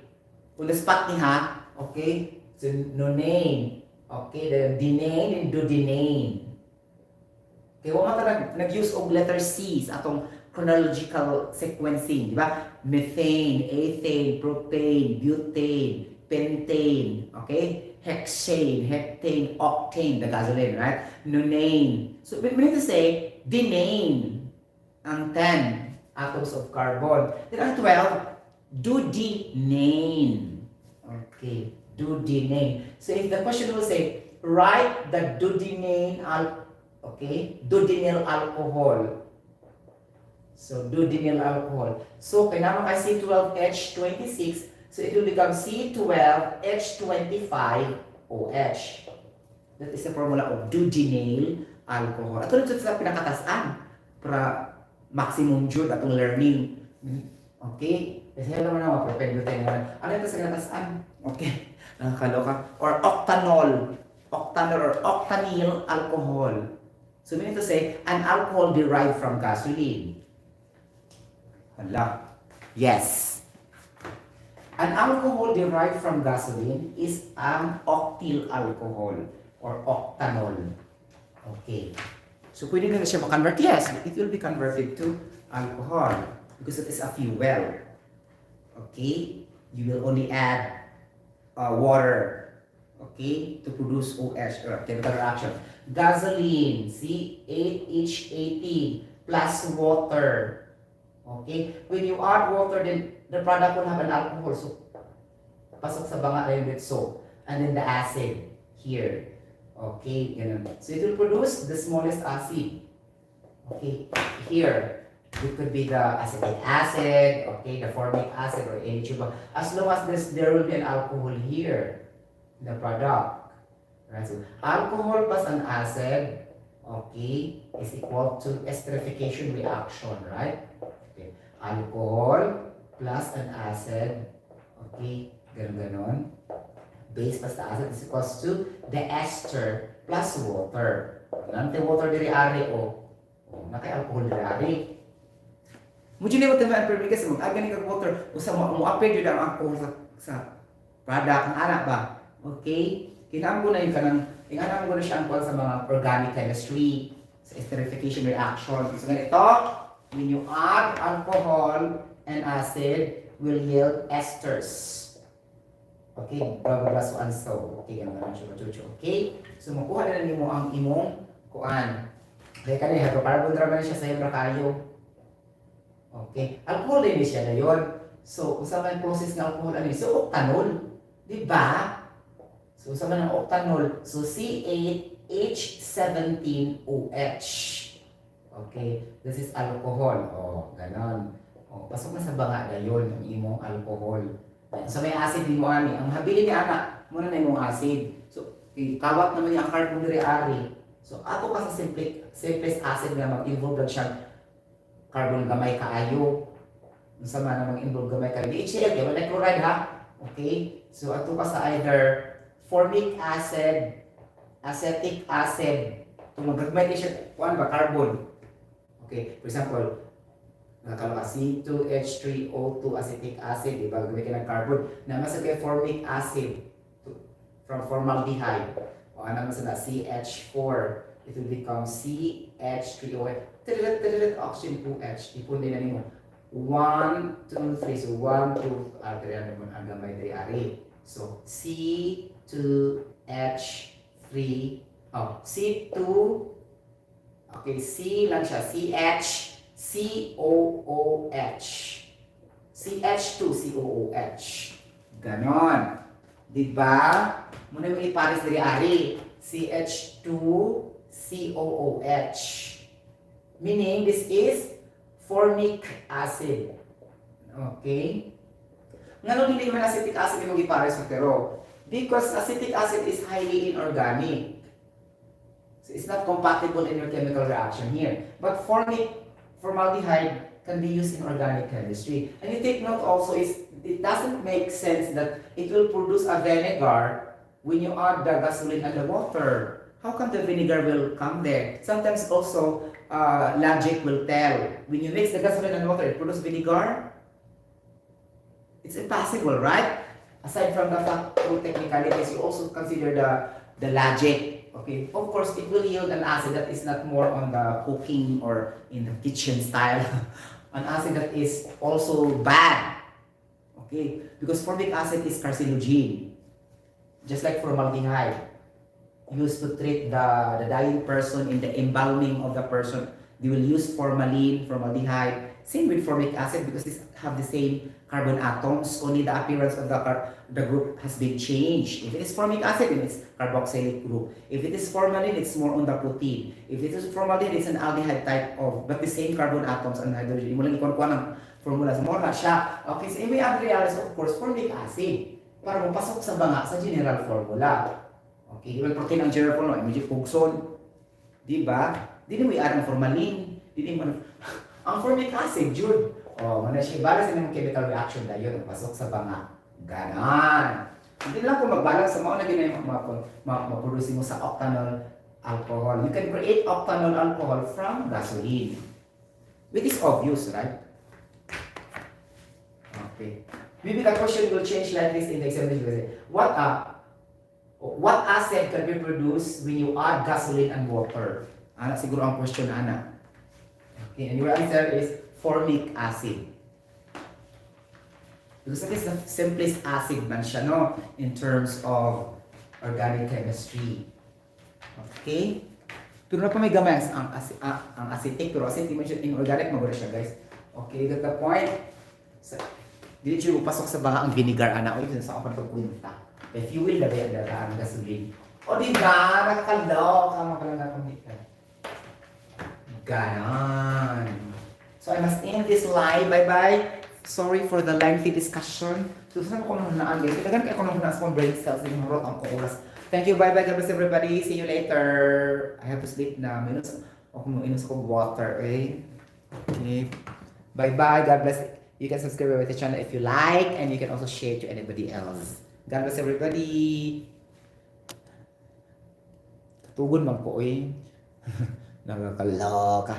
Kung na-spot niya, okay? So, nonane. Okay, then denane and dodenane. Okay, wala ka nag-use og letter C sa atong chronological sequencing, di ba? Methane, ethane, propane, butane, pentane, okay? Hexane, heptane, octane, the gasoline, right? Nonane. So, we need to say denane ang 10 atoms of carbon. Then ang 12, dodenane. Okay, dodenane. So, if the question will say, write the dodenyl alcohol. So, dodenyl alcohol. So, kailangan kay C12H26, So it will become C12H25OH. That is the formula of duodenyl alcohol. At ito sa pinakatasan para maximum jud atong learning. Okay? Kasi naman naman, propendute naman. Ano ito sa pinakatasan? Okay. Nakakaloka. Or octanol. Octanol or octanyl alcohol. So meaning to say, an alcohol derived from gasoline. Hala. Yes. An alcohol derived from gasoline is an octyl alcohol or octanol. Okay. So pwede na siya ma-convert. Yes, it will be converted to alcohol because it is a fuel. Okay. You will only add water. Okay, to produce OH or chemical reaction. Gasoline, C8H18 plus water. Okay, when you add water, then the product will have an alcohol. So, pasok sa banga na yung so, and then the acid here. Okay, ganun. So it will produce the smallest acid. Okay, here it could be the acetic acid. Okay, the formic acid or any tube. As long as there will be an alcohol here. The product. Right? So alcohol plus an acid, okay, is equal to esterification reaction, right? Okay. Alcohol plus an acid, okay, ganon. Base plus the acid is equals to the ester plus water. Nante water diri ari o. Naka-alcohol diri ari. Mujud ni mo tamaan pero kasi mag-agani kag water usa mo apil jud ang alcohol sa product ng anak ba? Okay? Kinaan ko na yung kanang, inanam ko na siya ang sa mga organic chemistry, sa esterification reaction. So ganito, when you add alcohol and acid, will yield esters. Okay? Blah, blah, blah, so and so. Okay, ganun na siya. Okay? So makuha na nimo ang imong kuan. Kaya kanina, hydrocarbon naman siya sa hydro kayo. Okay? Alcohol din siya na yun. So, kung saan yung process ng alcohol, ano yun? So, octanol. Diba? So, sa ng octanol, so C8H17OH. Okay, this is alcohol. Oh, ganon. Oh, pasok na sa banga gayon ang imong alcohol. So may acid din mo ani. Ang habilin ni ana, muna na imong acid. So, kawat naman yung carbon diri ari. So, ato ka sa simplest acid nga mag-involve siya carbon gamay kaayo. Unsa man ang mag-involve gamay kaayo. HCl, kaya wala chloride ha. Okay? So, ato ka sa either formic acid, acetic acid, kung magagmay siya, kuan ba, carbon. Okay, for example, nakakala ka C2H3O2 acetic acid, diba, gagmay ka ng carbon, naman sa kay formic acid, from formaldehyde, o naman sa na CH4, it will become CH3OH, oxygen 2H, ipon din na nimo. 1, 2, 3, so 1, 2, kaya naman ang gamay dari ari. So, C2H3, C2, okay, C lang siya, CH, CH2COOH. Ganon. Diba? Muna yung ipares dari ari, CH2COOH. Meaning, this is formic acid. Okay? Ngayon hindi naman acetic acid yung ipares Sotero. Because acetic acid is highly inorganic. So it's not compatible in your chemical reaction here. But formaldehyde can be used in organic chemistry. And you take note also is it doesn't make sense that it will produce a vinegar when you add the gasoline and the water. How come the vinegar will come there? Sometimes also logic will tell when you mix the gasoline and water, it produces vinegar. It's impossible, right? Aside from the factual technicalities, you also consider the logic. Okay, of course, it will yield an acid that is not more on the cooking or in the kitchen style. An acid that is also bad. Okay, because formic acid is carcinogen, just like formaldehyde, used to treat the dying person in the embalming of the person. They will use formalin, formaldehyde. Same with formic acid because these have the same carbon atoms, only the appearance of the group has been changed. If it is formic acid, then it's carboxylic group. If it is formalin, it's more on the protein. If it is formalin, it's an aldehyde type of, but the same carbon atoms and hydrogen. Mo lang ikon-kuha ng formula. So, more na siya. Okay, so we add realize, of course, formic acid para mapasok sa banga sa general formula. Okay, well, protein ang general formula, medyo pugson. Diba? Dili mo i-add ang formalin. Dili mo ang formic acid, Jude. Oh, mana siya balance ng chemical reaction dayon pasok sa banga. Ganon. Hindi lang kung mag-balance sa mga na ginay ma-produce mo sa octanol alcohol. You can create octanol alcohol from gasoline. Which is obvious, right? Okay. Maybe the question will change like this in the examination. What acid can be produced when you add gasoline and water? Ana siguro ang question ana. Okay, and your answer is formic acid. Because that is the simplest acid man siya, no? In terms of organic chemistry. Okay? Pero na pa may gamay ang acetic, pero acetic man siya, inorganic magura siya, guys. Okay, that's the point. So, dili siya pasok sa banga ang vinegar, ana. O, yun sa kapag pagpunta. If you will, labi ang gasoline. O, di ba? Nakakalaw. Kama ka lang nakamita. Ganon. So, I must end this live. Bye-bye. Sorry for the lengthy discussion. Susunod ko nung naan, guys. Kitagan kayo ko nung naan sa brain cells. Yung rot ang oras. Thank you. Bye-bye. God bless everybody. See you later. I have to sleep na. Minus ako inus ko water, eh. Okay. Bye-bye. God bless. You can subscribe to the channel if you like. And you can also share to anybody else. God bless everybody. Tugon man po, eh. Nakakaloka.